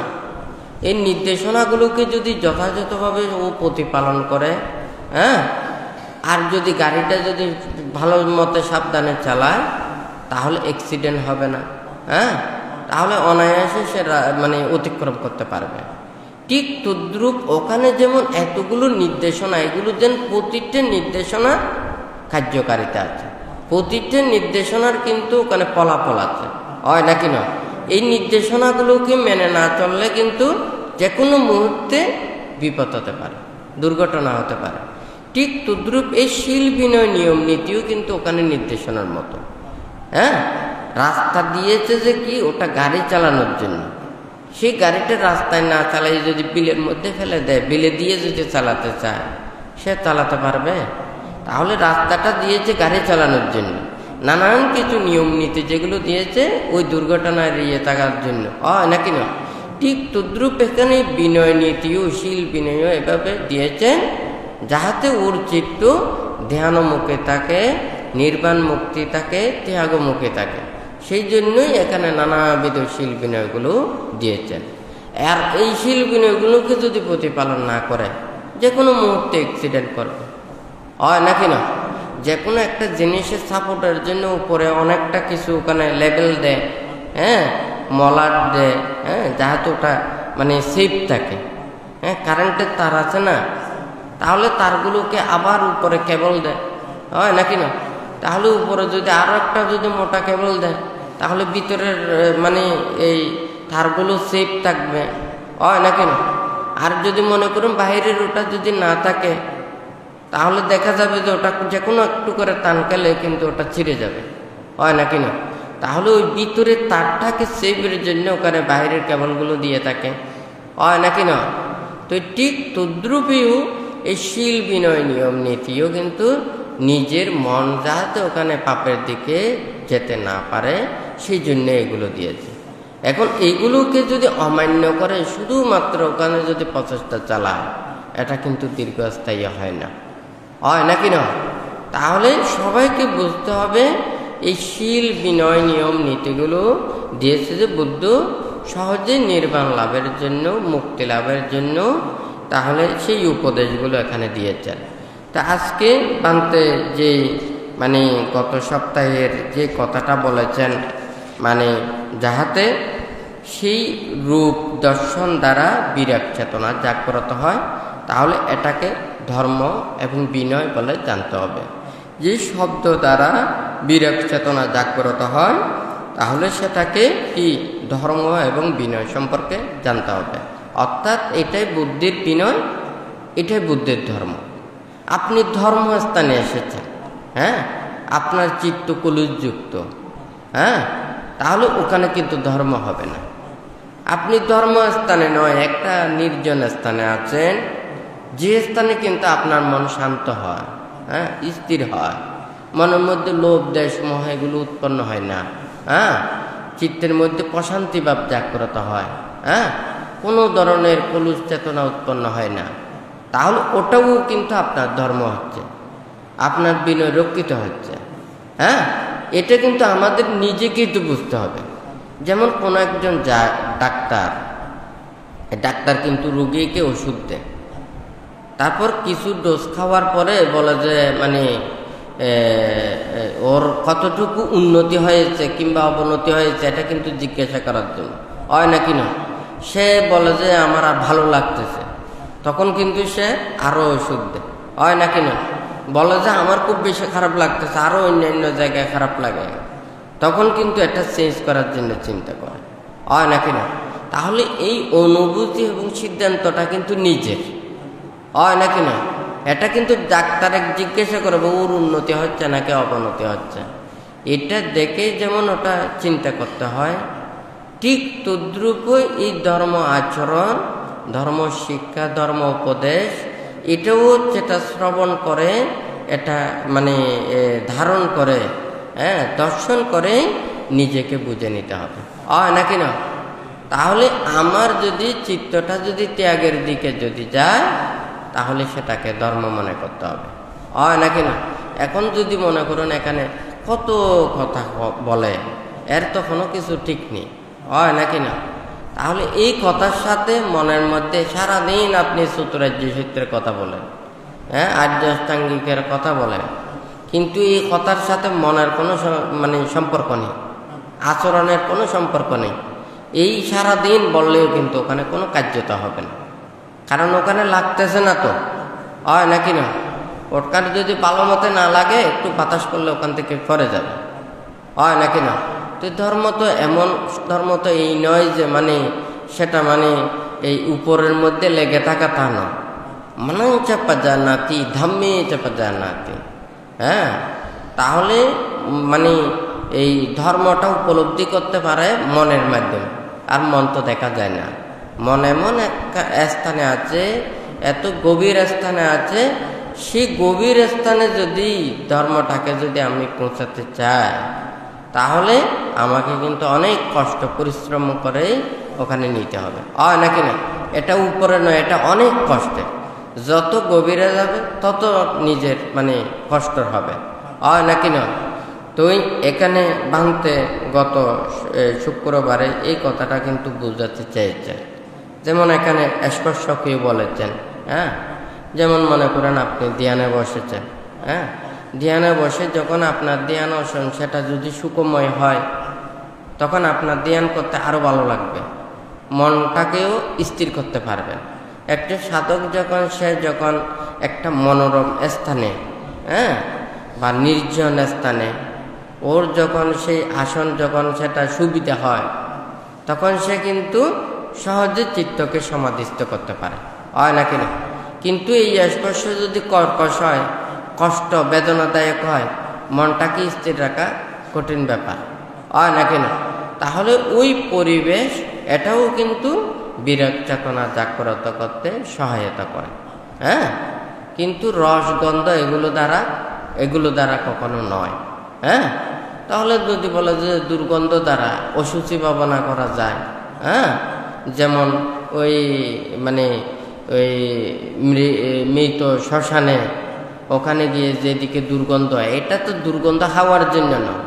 এই নির্দেশনাগুলোকে যদি যথাযথভাবে ও প্রতিপালন করে, হ্যাঁ, আর যদি গাড়িটা যদি ভালো মতে সাবধানে চালায়, তাহলে অ্যাক্সিডেন্ট হবে না। হ্যাঁ, তাহলে অনায়াসে সে মানে অতিক্রম করতে পারবে। ঠিক তদ্রূপ ওখানে যেমন এতগুলো নির্দেশনা, এগুলো যেন প্রতিটা নির্দেশনা কার্যকারিতা আছে, প্রতিটা নির্দেশনার কিন্তু ওখানে ফলাফল আছে, হয় নাকি না? এই নির্দেশনাগুলোকে মেনে না চললে কিন্তু যে কোনো মুহূর্তে বিপদ হতে পারে, দুর্ঘটনা হতে পারে। ঠিক তদ্রূপ এই শীল বিনয় নিয়ম নীতিও কিন্তু ওখানে নির্দেশনার মতো। হ্যাঁ, রাস্তা দিয়েছে যে কি, ওটা গাড়ি চালানোর জন্য। সেই গাড়িটা রাস্তায় না চালাই যদি বিলের মধ্যে ফেলে দেয়, বিলে দিয়ে যদি চালাতে চায়, সে চালাতে পারবে? তাহলে রাস্তাটা দিয়েছে গাড়ি চালানোর জন্য, নানান কিছু নিয়ম নীতি যেগুলো দিয়েছে ওই দুর্ঘটনায় এড়িয়ে থাকার জন্য, নাকি না? ঠিক তদ্রূপ এখানে বিনয় নীতিও শীল বিনয় এভাবে দিয়েছেন যাহাতে ওর চিত্ত ধ্যানমুখে থাকে, নির্বাণ মুক্তি থাকে, ত্যাগমুখে থাকে। সেই জন্যই এখানে নানাবিধ শীল বিনয়গুলো দিয়েছেন। আর এই শীল বিনয়গুলোকে যদি প্রতিপালন না করে, যে কোনো মুহূর্তে অ্যাক্সিডেন্ট করবে, নাকি না? যে কোনো একটা জিনিসের সাপোর্টের জন্য উপরে অনেকটা কিছু ওখানে লেবেল দেয়, হ্যাঁ, মলাট দেয়, হ্যাঁ, যাহাতে ওটা মানে সেফ থাকে। হ্যাঁ, কারেন্টের তার আছে না, তাহলে তারগুলোকে আবার উপরে কেবল দেয়, নাকি না? তাহলে উপরে যদি আরো একটা যদি মোটা কেবল দেয়, তাহলে ভিতরের মানে এই তারগুলো সেফ থাকবে, নাকি না? আর যদি মনে করুন বাইরের ওটা যদি না থাকে, তাহলে দেখা যাবে যে ওটা যে কোনো একটু করে টান খেলে কিন্তু ওটা ছিঁড়ে যাবে, নাকি না? তাহলে ওই ভিতরের তারটাকে সেফের জন্য ওখানে বাইরের কেবলগুলো দিয়ে থাকে, নাকি না? তো ঠিক তদ্রূপেও এই শীল বিনয় নিয়ম নীতিও কিন্তু নিজের মন যাতে ওখানে পাপের দিকে যেতে না পারে, সেই জন্য এগুলো দিয়েছে। এখন এইগুলোকে যদি অমান্য করে শুধুমাত্র ওখানে যদি প্রচেষ্টা চালায়, এটা কিন্তু দীর্ঘস্থায়ী হয় না, নাকি না? তাহলে সবাইকে বুঝতে হবে এই শীল বিনয় নিয়ম নীতিগুলো দিয়েছে যে বুদ্ধ সহজে নির্বাণ লাভের জন্য, মুক্তি লাভের জন্য, তাহলে সেই উপদেশগুলো এখানে দিয়েছেন। তা আজকে বান্তে যে মানে গত সপ্তাহের যে কথাটা বলেছেন, মানে যাহাতে সেই রূপ দর্শন দ্বারা বিরাগ চেতনা জাগ্রত হয়, তাহলে এটাকে ধর্ম এবং বিনয় বলে জানতে হবে। যে শব্দ দ্বারা বিরাগ চেতনা জাগ্রত হয়, তাহলে সেটাকে কি ধর্ম এবং বিনয় সম্পর্কে জানতে হবে। অর্থাৎ এটাই বুদ্ধির বিনয়, এটাই বুদ্ধির ধর্ম। আপনি ধর্মস্থানে এসেছেন, হ্যাঁ, আপনার চিত্ত কলুষযুক্ত, হ্যাঁ, তাহলে ওখানে কিন্তু ধর্ম হবে না। আপনি ধর্মস্থানে নয়, একটা নির্জন স্থানে আছেন, যে স্থানে কিন্তু আপনার মন শান্ত হয়, হ্যাঁ, স্থির হয়, মনের মধ্যে লোভ দেশ মোহ এগুলো উৎপন্ন হয় না, হ্যাঁ, চিত্তের মধ্যে প্রশান্তি ভাব জাগ্রত হয়, হ্যাঁ, কোনো ধরনের কলুষ চেতনা উৎপন্ন হয় না, তাহলে ওটাও কিন্তু আপনার ধর্ম হচ্ছে, আপনার বিনয় রক্ষিত হচ্ছে। হ্যাঁ, এটা কিন্তু আমাদের নিজেকেই তো বুঝতে হবে। যেমন কোনো একজন ডাক্তার কিন্তু রোগীকে ওষুধ দেয়, তারপর কিছু ডোজ খাওয়ার পরে বলে যে মানে ওর কতটুকু উন্নতি হয়েছে কিংবা অবনতি হয়েছে এটা কিন্তু জিজ্ঞাসা করার জন্য, নাকি না? সে বলে যে আমার আর ভালো লাগতেছে, তখন কিন্তু সে আরো ওষুধ দেয়, নাকি না? বলে যে আমার খুব বেশি খারাপ লাগতেছে, আরো অন্যান্য জায়গায় খারাপ লাগে, তখন কিন্তু এটা চেঞ্জ করার জন্য চিন্তা করে, নাকি না? তাহলে এই অনুভূতি এবং সিদ্ধান্তটা কিন্তু নিজের, নাকি না? এটা কিন্তু ডাক্তারে জিজ্ঞাসা করবে ওর উন্নতি হচ্ছে নাকি অবনতি হচ্ছে, এটা দেখে যেমন ওটা চিন্তা করতে হয়, ঠিক তদ্রূপ এই ধর্ম আচরণ, ধর্ম শিক্ষা, ধর্ম উপদেশ, এটাও যেটা শ্রবণ করে, এটা মানে ধারণ করে, হ্যাঁ, দর্শন করে নিজেকে বুঝে নিতে হবে, নাকি না? তাহলে আমার যদি চিত্তটা যদি ত্যাগের দিকে যদি যায়, তাহলে সেটাকে ধর্ম মনে করতে হবে, নাকি না? এখন যদি মনে করুন এখানে কত কথা বলে, এর তো কোনো কিছু ঠিক নেই, নাকি না? তাহলে এই কথার সাথে মনের মধ্যে সারাদিন আপনি চতুরার্য সূত্রের কথা বলেন, হ্যাঁ, আর্য অষ্টাঙ্গিকের কথা বলেন, কিন্তু এই কথার সাথে মনের কোনো মানে সম্পর্ক নেই, আচরণের কোনো সম্পর্ক নেই। এই সারাদিন বললেও কিন্তু ওখানে কোনো কার্যতা হবে না, কারণ ওখানে লাগতেছে না তো, নাকি না? ওখানে যদি ভালো মতে না লাগে, একটু বাতাস করলে ওখান থেকে সরে যাবে, নাকি না? তো ধর্ম তো এমন, ধর্ম তো এই নয় যে মানে সেটা মানে এই উপরের মধ্যে লেগে থাকা তা নয়, মনঞ্চ পজানাতি ধম্মে চ পজানাতি। হ্যাঁ, তাহলে মানে এই ধর্মটা উপলব্ধি করতে পারে মনের মাধ্যমে। আর মন তো দেখা যায় না, মন এমন একটা স্থানে আছে, এত গভীর স্থানে আছে, সেই গভীর স্থানে যদি ধর্মটাকে যদি আমি পৌঁছাতে চাই, তাহলে আমাকে কিন্তু অনেক কষ্ট পরিশ্রম করে ওখানে নিতে হবে। নাকি না? এটা উপরে নয়, এটা অনেক কষ্টে। যত গভীরে যাবে তত নিজের মানে কষ্ট হবে, নাকি না? তো এখানে ভাঙতে গত শুক্রবারে এই কথাটা কিন্তু বুঝাতে চেয়েছে। যেমন এখানে স্পর্শকেই বলেছেন। হ্যাঁ, যেমন মনে করেন আপনি ধ্যানে বসেছেন। হ্যাঁ, ধ্যানে বসে যখন আপনার ধ্যান আসন সেটা যদি সুখময় হয়, তখন আপনার ধ্যান করতে আরো ভালো লাগবে, মনটাকেও স্থির করতে পারবেন। একটা সাধক যখন একটা মনোরম স্থানে, হ্যাঁ, বা নির্জন স্থানে ওর যখন সেই আসন যখন সেটা সুবিধা হয়, তখন সে কিন্তু সহজে চিত্তকে সমাধিস্থ করতে পারে, নাকি না? কিন্তু এই স্পর্শ যদি কর্কশ হয়, কষ্ট বেদনাদায়ক হয়, মনটাকে স্থির রাখা কঠিন ব্যাপার, নাকি না? তাহলে ওই পরিবেশ এটাও কিন্তু বিরাগ চেতনা জাগ্রত করতে সহায়তা করে। হ্যাঁ, কিন্তু রসগন্ধ এগুলো দ্বারা কখনো নয়। হ্যাঁ, তাহলে যদি বলে যে দুর্গন্ধ দ্বারা অশুচি ভাবনা করা যায়, হ্যাঁ, যেমন ওই মানে ওই মৃত শ্মশানে ওখানে গিয়ে যেদিকে দুর্গন্ধ হয়, এটা তো দুর্গন্ধ হাওয়ার জন্য নয়।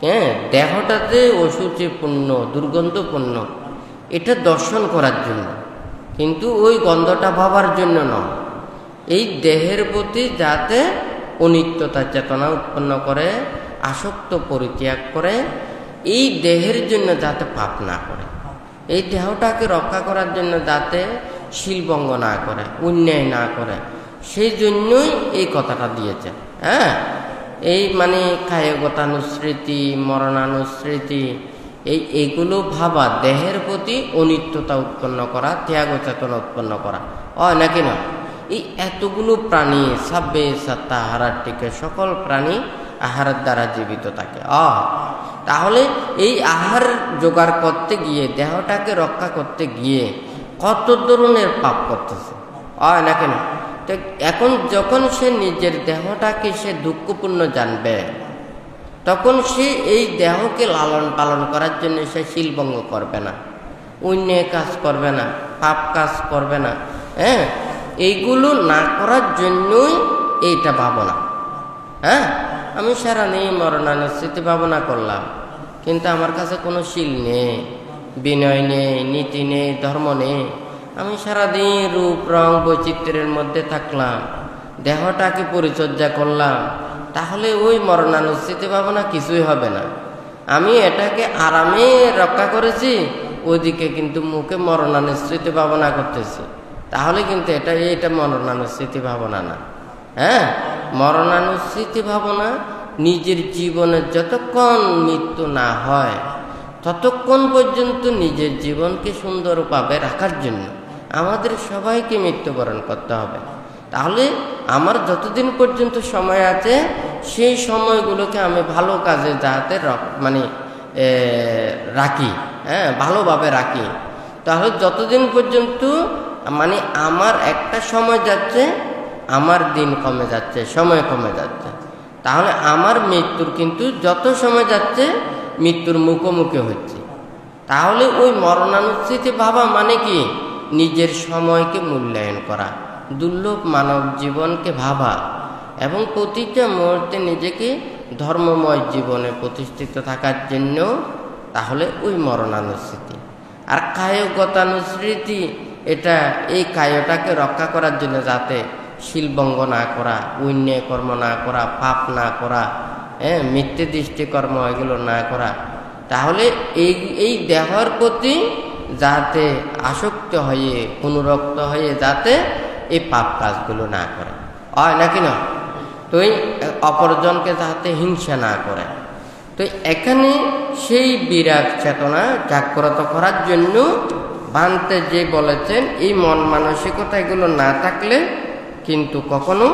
হ্যাঁ, দেহটাতে অশুচিপূর্ণ দুর্গন্ধপূর্ণ, এটা দর্শন করার জন্য, কিন্তু ওই গন্ধটা ভাবার জন্য নয়। এই দেহের প্রতি যাতে অনিত্যতা চেতনা উৎপন্ন করে, আসক্ত পরিত্যাগ করে, এই দেহের জন্য যাতে পাপ না করে, এই দেহটাকে রক্ষা করার জন্য যাতে শিলভঙ্গ না করে, অন্যায় না করে, সেই জন্যই এই কথাটা দিয়েছে। হ্যাঁ, এই মানে কায়গতানুস্মৃতি, মরণানুস্মৃতি, এইগুলো ভাবা, দেহের প্রতি অনিত্যতা উৎপন্ন করা, ত্যাগ চেতনা উৎপন্ন করা, নাকি না? এই এতগুলো প্রাণী সাব্বে সত্তা আহারার টিকে, সকল প্রাণী আহারের দ্বারা জীবিত থাকে। তাহলে এই আহার জোগাড় করতে গিয়ে, দেহটাকে রক্ষা করতে গিয়ে কত ধরনের পাপ করতেছে, নাকি না? তো এখন যখন সে নিজের দেহটাকে সে দুঃখপূর্ণ জানবে, তখন সে এই দেহকে লালন পালন করার জন্য সে শিলভঙ্গ করবে না, অন্যায় কাজ করবে না, পাপ কাজ করবে না। হ্যাঁ, এইগুলো না করার জন্যই এইটা ভাবনা। হ্যাঁ, আমি সারাদিন মরণানুস্মৃতি ভাবনা করলাম, কিন্তু আমার কাছে কোনো শিল নেই, বিনয় নেই, নীতি নেই, ধর্ম নেই। আমি সারাদিন রূপ রং বৈচিত্র্যের মধ্যে থাকলাম, দেহটাকে পরিচর্যা করলাম, তাহলে ওই মরণানুস্মৃতি ভাবনা কিছুই হবে না। আমি এটাকে আরামে রক্ষা করেছি, ওইদিকে কিন্তু মুখে মরণানুস্মৃতি ভাবনা করতেছি, তাহলে কিন্তু এটা মরণানুস্মৃতি ভাবনা না। হ্যাঁ, মরণানুস্মৃতি ভাবনা নিজের জীবনের যতক্ষণ মৃত্যু না হয় ততক্ষণ পর্যন্ত নিজের জীবনকে সুন্দরভাবে রাখার জন্য আমাদের সবাইকে মৃত্যুবরণ করতে হবে। তাহলে আমার যতদিন পর্যন্ত সময় আছে, সেই সময়গুলোকে আমি ভালো কাজে যাতে মানে রাখি, হ্যাঁ, ভালোভাবে রাখি। তাহলে যতদিন পর্যন্ত মানে আমার একটা সময় যাচ্ছে, আমার দিন কমে যাচ্ছে, সময় কমে যাচ্ছে, তাহলে আমার মৃত্যুর কিন্তু যত সময় যাচ্ছে মৃত্যুর মুখোমুখি হচ্ছে। তাহলে ওই মরণানুস্মৃতি ভাবা মানে কি? নিজের সময়কে মূল্যায়ন করা, দুর্লভ মানব জীবনকে ভাবা, এবং প্রতিটা মুহূর্তে নিজেকে ধর্মময় জীবনে প্রতিষ্ঠিত থাকার জন্য, তাহলে ওই মরণানুস্মৃতি। আর কায়গতানুস্মৃতি, এটা এই কায়টাকে রক্ষা করার জন্য যাতে শিলভঙ্গ না করা, অন্যায় কর্ম না করা, পাপ না করা, মিথ্যে দৃষ্টি কর্ম এগুলো না করা, তাহলে এই দেহের প্রতি যাতে আসক্ত হয়ে অনুরক্ত হয়ে যাতে এই পাপ কাজগুলো না করে, নাকি না? তো অপরজনকে যাতে হিংসা না করে। তো এখানে সেই বিরাগ চেতনা জাগ্রত করার জন্য ভান্তে যে বলেছেন এই মন মানসিকতা এগুলো না থাকলে কিন্তু কখনো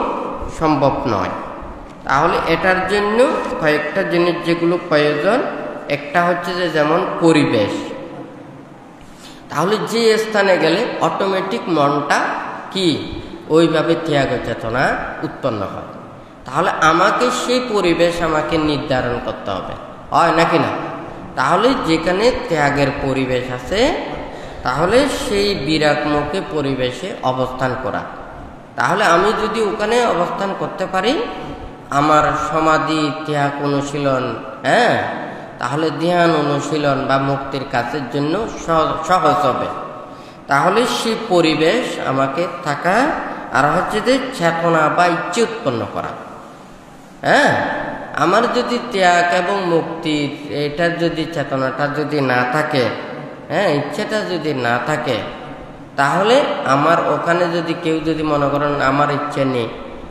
সম্ভব নয়। তাহলে এটার জন্য কয়েকটা জিনিস যেগুলো প্রয়োজন, একটা হচ্ছে যে যেমন পরিবেশ। তাহলে যে স্থানে গেলে অটোমেটিক মনটা কি ওইভাবে ত্যাগ চেতনা উৎপন্ন হয়। তাহলে আমাকে সেই পরিবেশ আমাকে নির্ধারণ করতে হবে, হয় নাকি না? তাহলে যেখানে ত্যাগের পরিবেশ আছে তাহলে সেই বিরাগমুখী পরিবেশে অবস্থান করা। তাহলে আমি যদি ওখানে অবস্থান করতে পারি, আমার সমাধি ত্যাগ অনুশীলন, তাহলে ধ্যান অনুশীলন বা মুক্তির কাজের জন্য সহজ হবে। তাহলে সেই পরিবেশ আমাকে থাকা, আর হচ্ছে যে চেতনা বা ইচ্ছে উৎপন্ন করা। আমার যদি ত্যাগ এবং মুক্তি এটার যদি চেতনাটা যদি না থাকে, ইচ্ছেটা যদি না থাকে, তাহলে আমার ওখানে যদি কেউ যদি মনে করেন আমার ইচ্ছে নেই,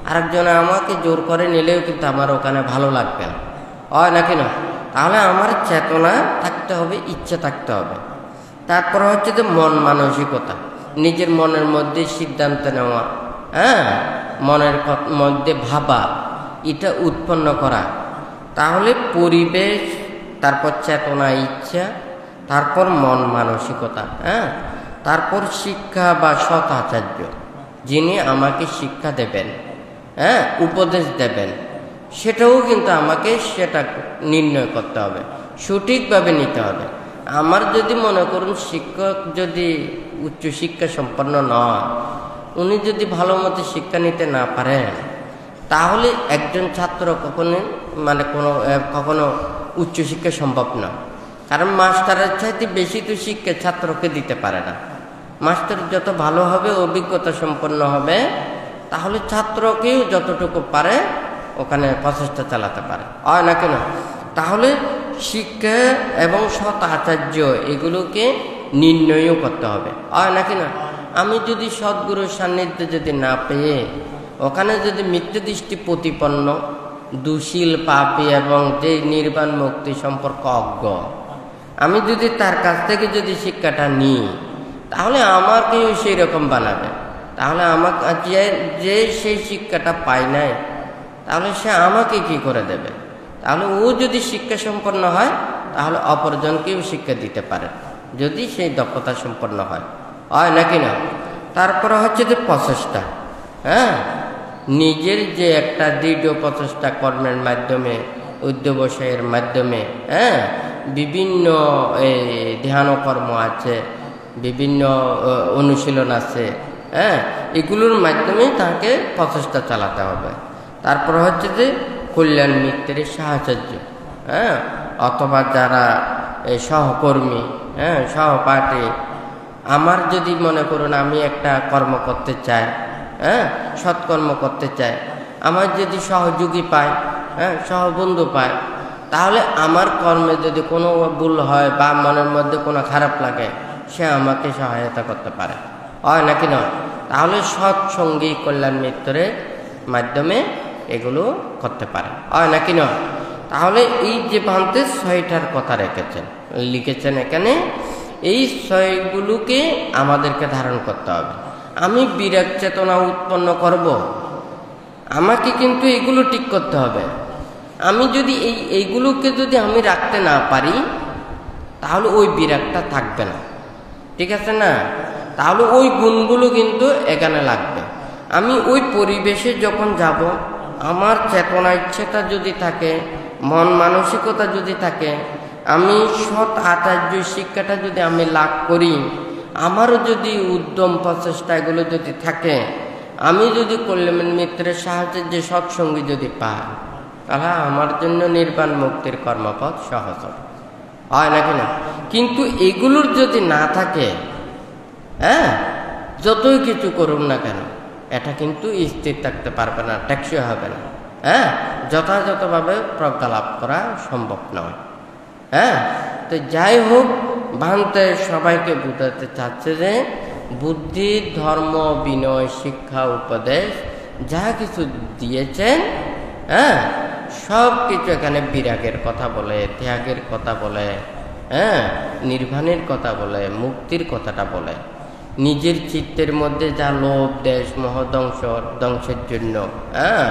আরেকজনে আমাকে জোর করে নিলেও কিন্তু আমার ওখানে ভালো লাগবে না, হয় নাকি না? তাহলে আমার চেতনা থাকতে হবে, ইচ্ছে থাকতে হবে। তারপর হচ্ছে যে মন মানসিকতা, নিজের মনের মধ্যে সিদ্ধান্ত নেওয়া, মনের মধ্যে ভাবা, এটা উৎপন্ন করা। তাহলে পরিবেশ, তারপর চেতনা, ইচ্ছা, তারপর মন মানসিকতা, তারপর শিক্ষা বা সৎ আচার্য যিনি আমাকে শিক্ষা দেবেন, উপদেশ দেবেন, সেটাও কিন্তু আমাকে সেটা নির্ণয় করতে হবে, সঠিকভাবে নিতে হবে। আমার যদি মনে করুন শিক্ষক যদি উচ্চশিক্ষা সম্পন্ন নয়, উনি যদি ভালো মতো শিক্ষা নিতে না পারেন, তাহলে একজন ছাত্র কখনো উচ্চশিক্ষা সম্ভব না। কারণ মাস্টারের চাইতে বেশি তো শিক্ষা ছাত্রকে দিতে পারে না। মাস্টার যত ভালো হবে, অভিজ্ঞতা সম্পন্ন হবে, তাহলে ছাত্রকেও যতটুকু পারে ওখানে প্রচেষ্টা চালাতে পারে, হয় না কেন? তাহলে শিক্ষা এবং সৎ আচার্য এগুলোকে নির্ণয়ও করতে হবে, হয় নাকি না? আমি যদি সদ্গুরুর সান্নিধ্যে যদি না পেয়ে ওখানে যদি মিথ্যে দৃষ্টি প্রতিপন্ন, দুশীল, পাপী এবং যে নির্বাণ মুক্তি সম্পর্ক অজ্ঞ, আমি যদি তার কাছ থেকে যদি শিক্ষাটা নিই, তাহলে আমাকেও সেই রকম বানাবে। তাহলে আমাকে যে সেই শিক্ষাটা পায় নাই, তাহলে সে আমাকে কি করে দেবে? তাহলে ও যদি শিক্ষা সম্পন্ন হয়, তাহলে অপরজনকেও শিক্ষা দিতে পারে, যদি সেই দক্ষতা সম্পন্ন হয়, হয় নাকি না? তারপরে হচ্ছে যে প্রচেষ্টা, নিজের যে একটা দৃঢ় প্রচেষ্টা কর্মের মাধ্যমে, অধ্যবসায়ের মাধ্যমে, বিভিন্ন ধ্যান কর্ম আছে, বিভিন্ন অনুশীলন আছে, এগুলোর মাধ্যমে তাকে প্রচেষ্টা চালাতে হবে। তারপর হচ্ছে যে কল্যাণ মিত্রের সাহচর্য, অথবা যারা সহকর্মী, সহপাঠী, আমার যদি মনে করুন আমি একটা কর্ম করতে চাই, সৎকর্ম করতে চাই, আমার যদি সহযোগী পাই, সহবন্ধু পাই, তাহলে আমার কর্মে যদি কোনো ভুল হয় বা মনের মধ্যে কোনো খারাপ লাগে, সে আমাকে সহায়তা করতে পারে, হয় নাকি নয়? তাহলে সৎসঙ্গী কল্যাণ মিত্রের মাধ্যমে এগুলো করতে পারে, হয় নাকি নয়? তাহলে এই যে ভান্তে 6টার কথা লিখেছেন এখানে, এই 6গুলোকে আমাদেরকে ধারণ করতে হবে। আমি বিরাগ চেতনা উৎপন্ন করব, আমাকে কিন্তু এগুলো ঠিক করতে হবে। আমি যদি এইগুলোকে যদি আমি রাখতে না পারি, তাহলে ওই বিরাগটা থাকবে না, ঠিক আছে না? তাহলে ওই গুণগুলো কিন্তু এখানে লাগবে। আমি ওই পরিবেশে যখন যাব, আমার চেতনা ইচ্ছেটা যদি থাকে, মন মানসিকতা যদি থাকে, আমি সৎ আচার্য শিক্ষাটা যদি আমি লাভ করি, আমারও যদি উদ্যম প্রচেষ্টা এগুলো যদি থাকে, আমি যদি কল্যাণ মিত্রের সাহায্যে যে সৎসঙ্গী যদি পাই, তাহলে আমার জন্য নির্বাণ মুক্তির কর্মপথ সহজ হবে, হয় নাকি না? কিন্তু এগুলোর যদি না থাকে, যতই কিছু করুন না কেন, এটা কিন্তু স্থির থাকতে পারবে না, টেকসই হবে না, যথাযথভাবে প্রজ্ঞা লাভ করা সম্ভব নয়। তো যাই হোক, ভান্তে সবাইকে বুঝাতে চাচ্ছে যে বুদ্ধি, ধর্ম, বিনয়, শিক্ষা, উপদেশ যা কিছু দিয়েছেন, সব কিছু এখানে বিরাগের কথা বলে, ত্যাগের কথা বলে, হ্যাঁ, নির্বাণের কথা বলে, মুক্তির কথাটা বলে। নিজের চিত্তের মধ্যে যা লোভ দেশ মোহ ধ্বংসের জন্য, হ্যাঁ,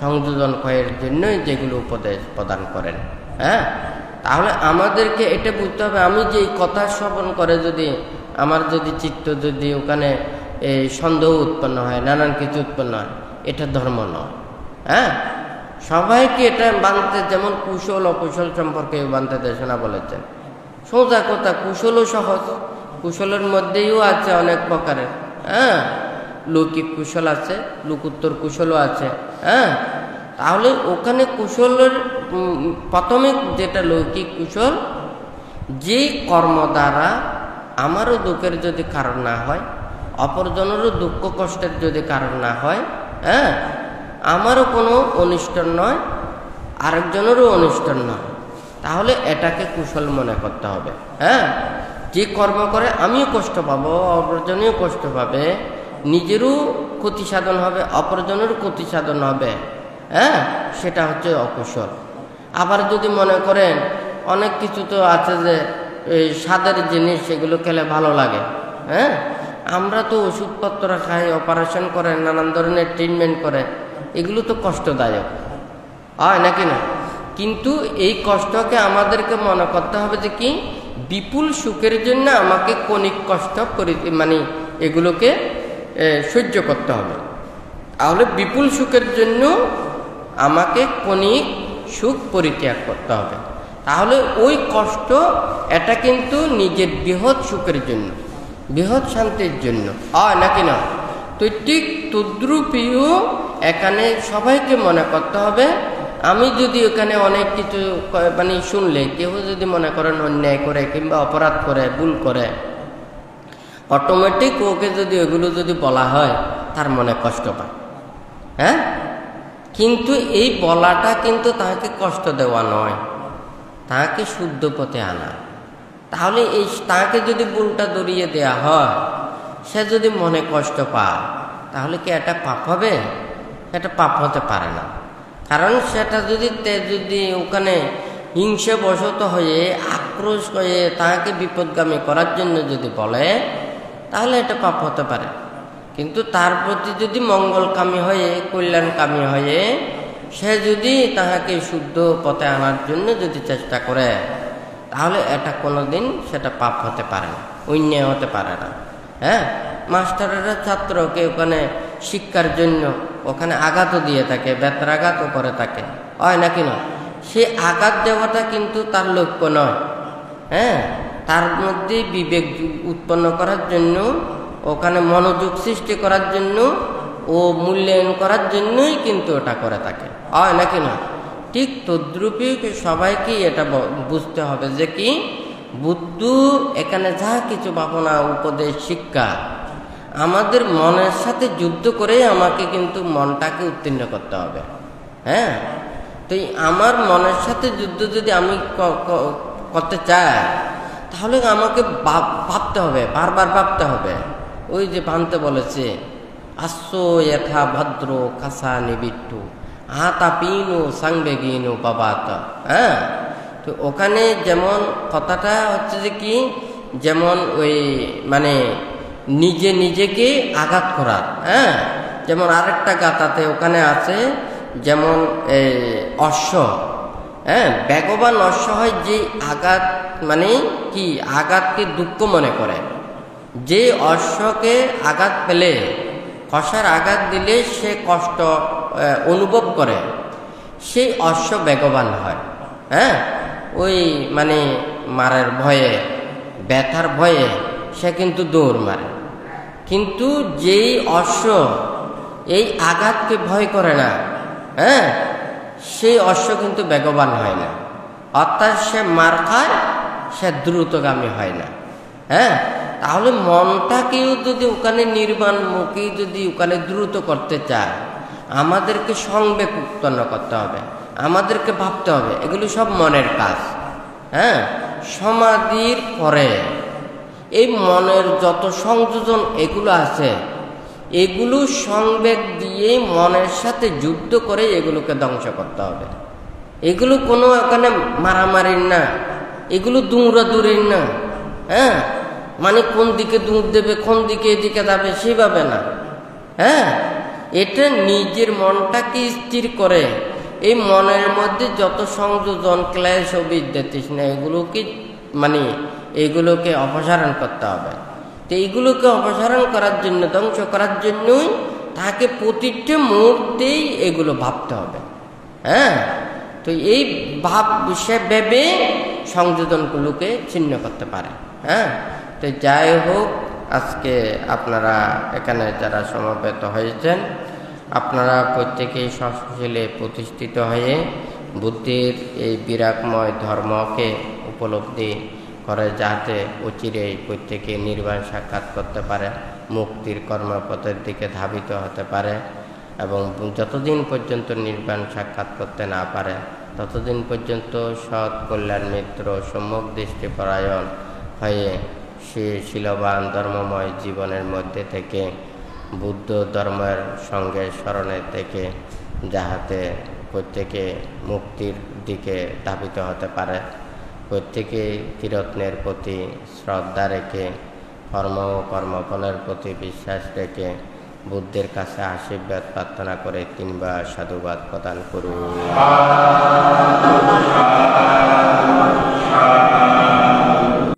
সংযোজন ক্ষয়ের জন্যই যেগুলো উপদেশ প্রদান করেন। হ্যাঁ, তাহলে আমাদেরকে এটা বুঝতে হবে, আমি যে কথা শ্রবণ করে যদি আমার যদি চিত্ত যদি ওখানে এই সন্দেহ উৎপন্ন হয়, নানান কিছু উৎপন্ন হয়, এটা ধর্ম নয়। হ্যাঁ, সবাইকে এটা বানতে, যেমন কুশল অকুশল সম্পর্কে বানতে দেশনা বলেছেন। সোজা কথা, কুশলও সহজ, কুশলের মধ্যেও আছে অনেক প্রকারের। হ্যাঁ, লৌকিক কুশল আছে, লোকোত্তর কুশলও আছে। হ্যাঁ, তাহলে ওখানে কুশলের প্রথমে যেটা লৌকিক কুশল, যে কর্ম দ্বারা আমারও দুঃখের যদি কারণ না হয়, অপরজনেরও দুঃখ কষ্টের যদি কারণ না হয়, হ্যাঁ, আমারও কোনো অনিষ্ট নয়, আরেকজনেরও অনিষ্ট নয়, তাহলে এটাকে কুশল মনে করতে হবে। হ্যাঁ, যে কর্ম করে আমিও কষ্ট পাবো, অপরজনেও কষ্ট পাবে, নিজেরও ক্ষতি সাধন হবে, অপরজনেরও ক্ষতি সাধন হবে। হ্যাঁ, সেটা হচ্ছে অকুশল। আবার যদি মনে করেন অনেক কিছু তো আছে যে এই স্বাদের জিনিস, সেগুলো খেলে ভালো লাগে। হ্যাঁ, আমরা তো ওষুধপত্র খাই, অপারেশন করে, নানান ধরনের ট্রিটমেন্ট করে, এগুলো তো কষ্টদায়ক হয় নাকি না? কিন্তু এই কষ্টকে আমাদেরকে মনে করতে হবে যে কি, বিপুল সুখের জন্য আমাকে কণিক কষ্ট মানে এগুলোকে সহ্য করতে হবে। তাহলে বিপুল সুখের জন্য আমাকে কণিক সুখ পরিত্যাগ করতে হবে। তাহলে ওই কষ্ট, এটা কিন্তু নিজের বৃহৎ সুখের জন্য, বৃহৎ শান্তির জন্য হয় নাকি না? তো ঠিক তদ্রূপীও এখানে সবাইকে মনে করতে হবে, আমি যদি ওখানে অনেক কিছু মানে শুনলে, কেউ যদি মনে করেন অন্যায় করে কিংবা অপরাধ করে, ভুল করে, অটোমেটিক ওকে যদি ওগুলো যদি বলা হয়, তার মনে কষ্ট পায়। হ্যাঁ, কিন্তু এই বলাটা কিন্তু তাকে কষ্ট দেওয়া নয়, তাকে শুদ্ধ পথে আনা। তাহলে এই তাকে যদি ভুলটা ধরিয়ে দেয়া হয়, সে যদি মনে কষ্ট পায়, তাহলে কি এটা পাপ হবে? এটা পাপ হতে পারে না। কারণ সেটা যদি ওখানে হিংসে বশত হয়ে, আক্রোশ হয়ে তাকে বিপদগামী করার জন্য যদি বলে, তাহলে এটা পাপ হতে পারে। কিন্তু তার প্রতি যদি মঙ্গলকামী হয়ে, কল্যাণকামী হয়ে সে যদি তাহাকে শুদ্ধ পথে আনার জন্য যদি চেষ্টা করে, তাহলে এটা কোনোদিন সেটা পাপ হতে পারে না, অন্যায় হতে পারে না। হ্যাঁ, মাস্টারেরা ছাত্রকে ওখানে শিক্ষার জন্য ওখানে আঘাতও দিয়ে থাকে, বেত্রাঘাতও করে থাকে, হয় নাকি না? সে আঘাত দেওয়াটা কিন্তু তার লক্ষ্য নয়। হ্যাঁ, তার মধ্যে বিবেক উৎপন্ন করার জন্য, ওখানে মনোযোগ সৃষ্টি করার জন্য ও মূল্যায়ন করার জন্যই কিন্তু ওটা করে থাকে, হয় নাকি না? ঠিক তদ্রূপী সবাইকে এটা বুঝতে হবে যে কি, বুদ্ধ এখানে যা কিছু ভাবনা, উপদেশ, শিক্ষা, আমাদের মনের সাথে যুদ্ধ করে আমাকে কিন্তু মনটাকে উত্তীর্ণ করতে হবে। হ্যাঁ, তো আমার মনের সাথে যুদ্ধ যদি আমি করতে চাই, তাহলে আমাকে ভাবতে হবে, বারবার ভাবতে হবে। ওই যে ভাবতে বলেছে, আস্যো যথা ভদ্র কাসা নিবিট্টু আতা পিনু সাংবেগিনু বাবাত। হ্যাঁ, তো ওখানে যেমন কথাটা হচ্ছে যে কি, যেমন ওই মানে নিজে নিজেকে আঘাত করার। হ্যাঁ, যেমন আরেকটা গাথাতে ওখানে আছে, যেমন অশ্ব, হ্যাঁ, বেগবান অশ্ব হয় যে আঘাত মানে কি, আঘাতকে দুঃখ মনে করে। যে অশ্বকে আঘাত পেলে, কষার আঘাত দিলে সে কষ্ট অনুভব করে, সেই অশ্ব বেগবান হয়। হ্যাঁ, ওই মানে মারার ভয়ে, ব্যথার ভয়ে সে কিন্তু দৌড় মারে। কিন্তু যেই অশ্ব এই আঘাতকে ভয় করে না, হ্যাঁ, সেই অশ্ব কিন্তু বেগবান হয় না। অর্থাৎ সে মার খায়, সে দ্রুতগামী হয় না। হ্যাঁ, তাহলে মনটাকেও যদি ওখানে নির্বাণমুখী যদি ওখানে দ্রুত করতে চায়, আমাদেরকে সংবেগ উৎপন্ন করতে হবে, আমাদেরকে ভাবতে হবে। এগুলো সব মনের কাজ। হ্যাঁ, সমাধির পরে এই মনের যত সংযোজন এগুলো আছে, এগুলো সংবেগ দিয়ে মনের সাথে যুদ্ধ করে এগুলোকে ধ্বংস করতে হবে। এগুলো কোনো এখানে মারামারির না, এগুলো দৌড়াদৌড়ি না, হ্যাঁ, মানে কোন দিকে দৌড় দেবে, কোন দিকে এদিকে যাবে সেভাবে না, হ্যাঁ। এটা নিজের মনটাকে স্থির করে, এই মনের মধ্যে যত সংযোজন, ক্লেশ ও বিদ্যুৎ এগুলোকে মানে এগুলোকে অপসারণ করতে হবে। তো এইগুলোকে অপসারণ করার জন্য, ধ্বংস করার জন্যই তাকে প্রতিটি মুহূর্তেই এগুলো ভাবতে হবে, হ্যাঁ। তো এই ভাব সে ভেবে সংযোজনগুলোকে ছিন্ন করতে পারে, হ্যাঁ। তো যাই হোক, আজকে আপনারা এখানে যারা সমবেত হয়েছেন, আপনারা প্রত্যেকেই সশীলে প্রতিষ্ঠিত হয়ে বুদ্ধির এই বিরাগময় ধর্মকে উপলব্ধি করে, যাতে অচিরেই প্রত্যেকে নির্বাণ সাক্ষাৎ করতে পারে, মুক্তির কর্মপথের দিকে ধাবিত হতে পারে। এবং যতদিন পর্যন্ত নির্বাণ সাক্ষাৎ করতে না পারে ততদিন পর্যন্ত সৎ কল্যাণ মিত্র সম্যক দৃষ্টিপরায়ণ হয়ে সে শীলবান ধর্মময় জীবনের মধ্যে থেকে বুদ্ধ ধর্মের সঙ্গে স্মরণে থেকে যাহাতে প্রত্যেকে মুক্তির দিকে ধাবিত হতে পারে, প্রত্যেকে ত্রিরত্নের প্রতি শ্রদ্ধা রেখে, কর্ম ও কর্মফলের প্রতি বিশ্বাস রেখে বুদ্ধের কাছে আশীর্বাদ প্রার্থনা করে 3 বার সাধুবাদ প্রদান করুন।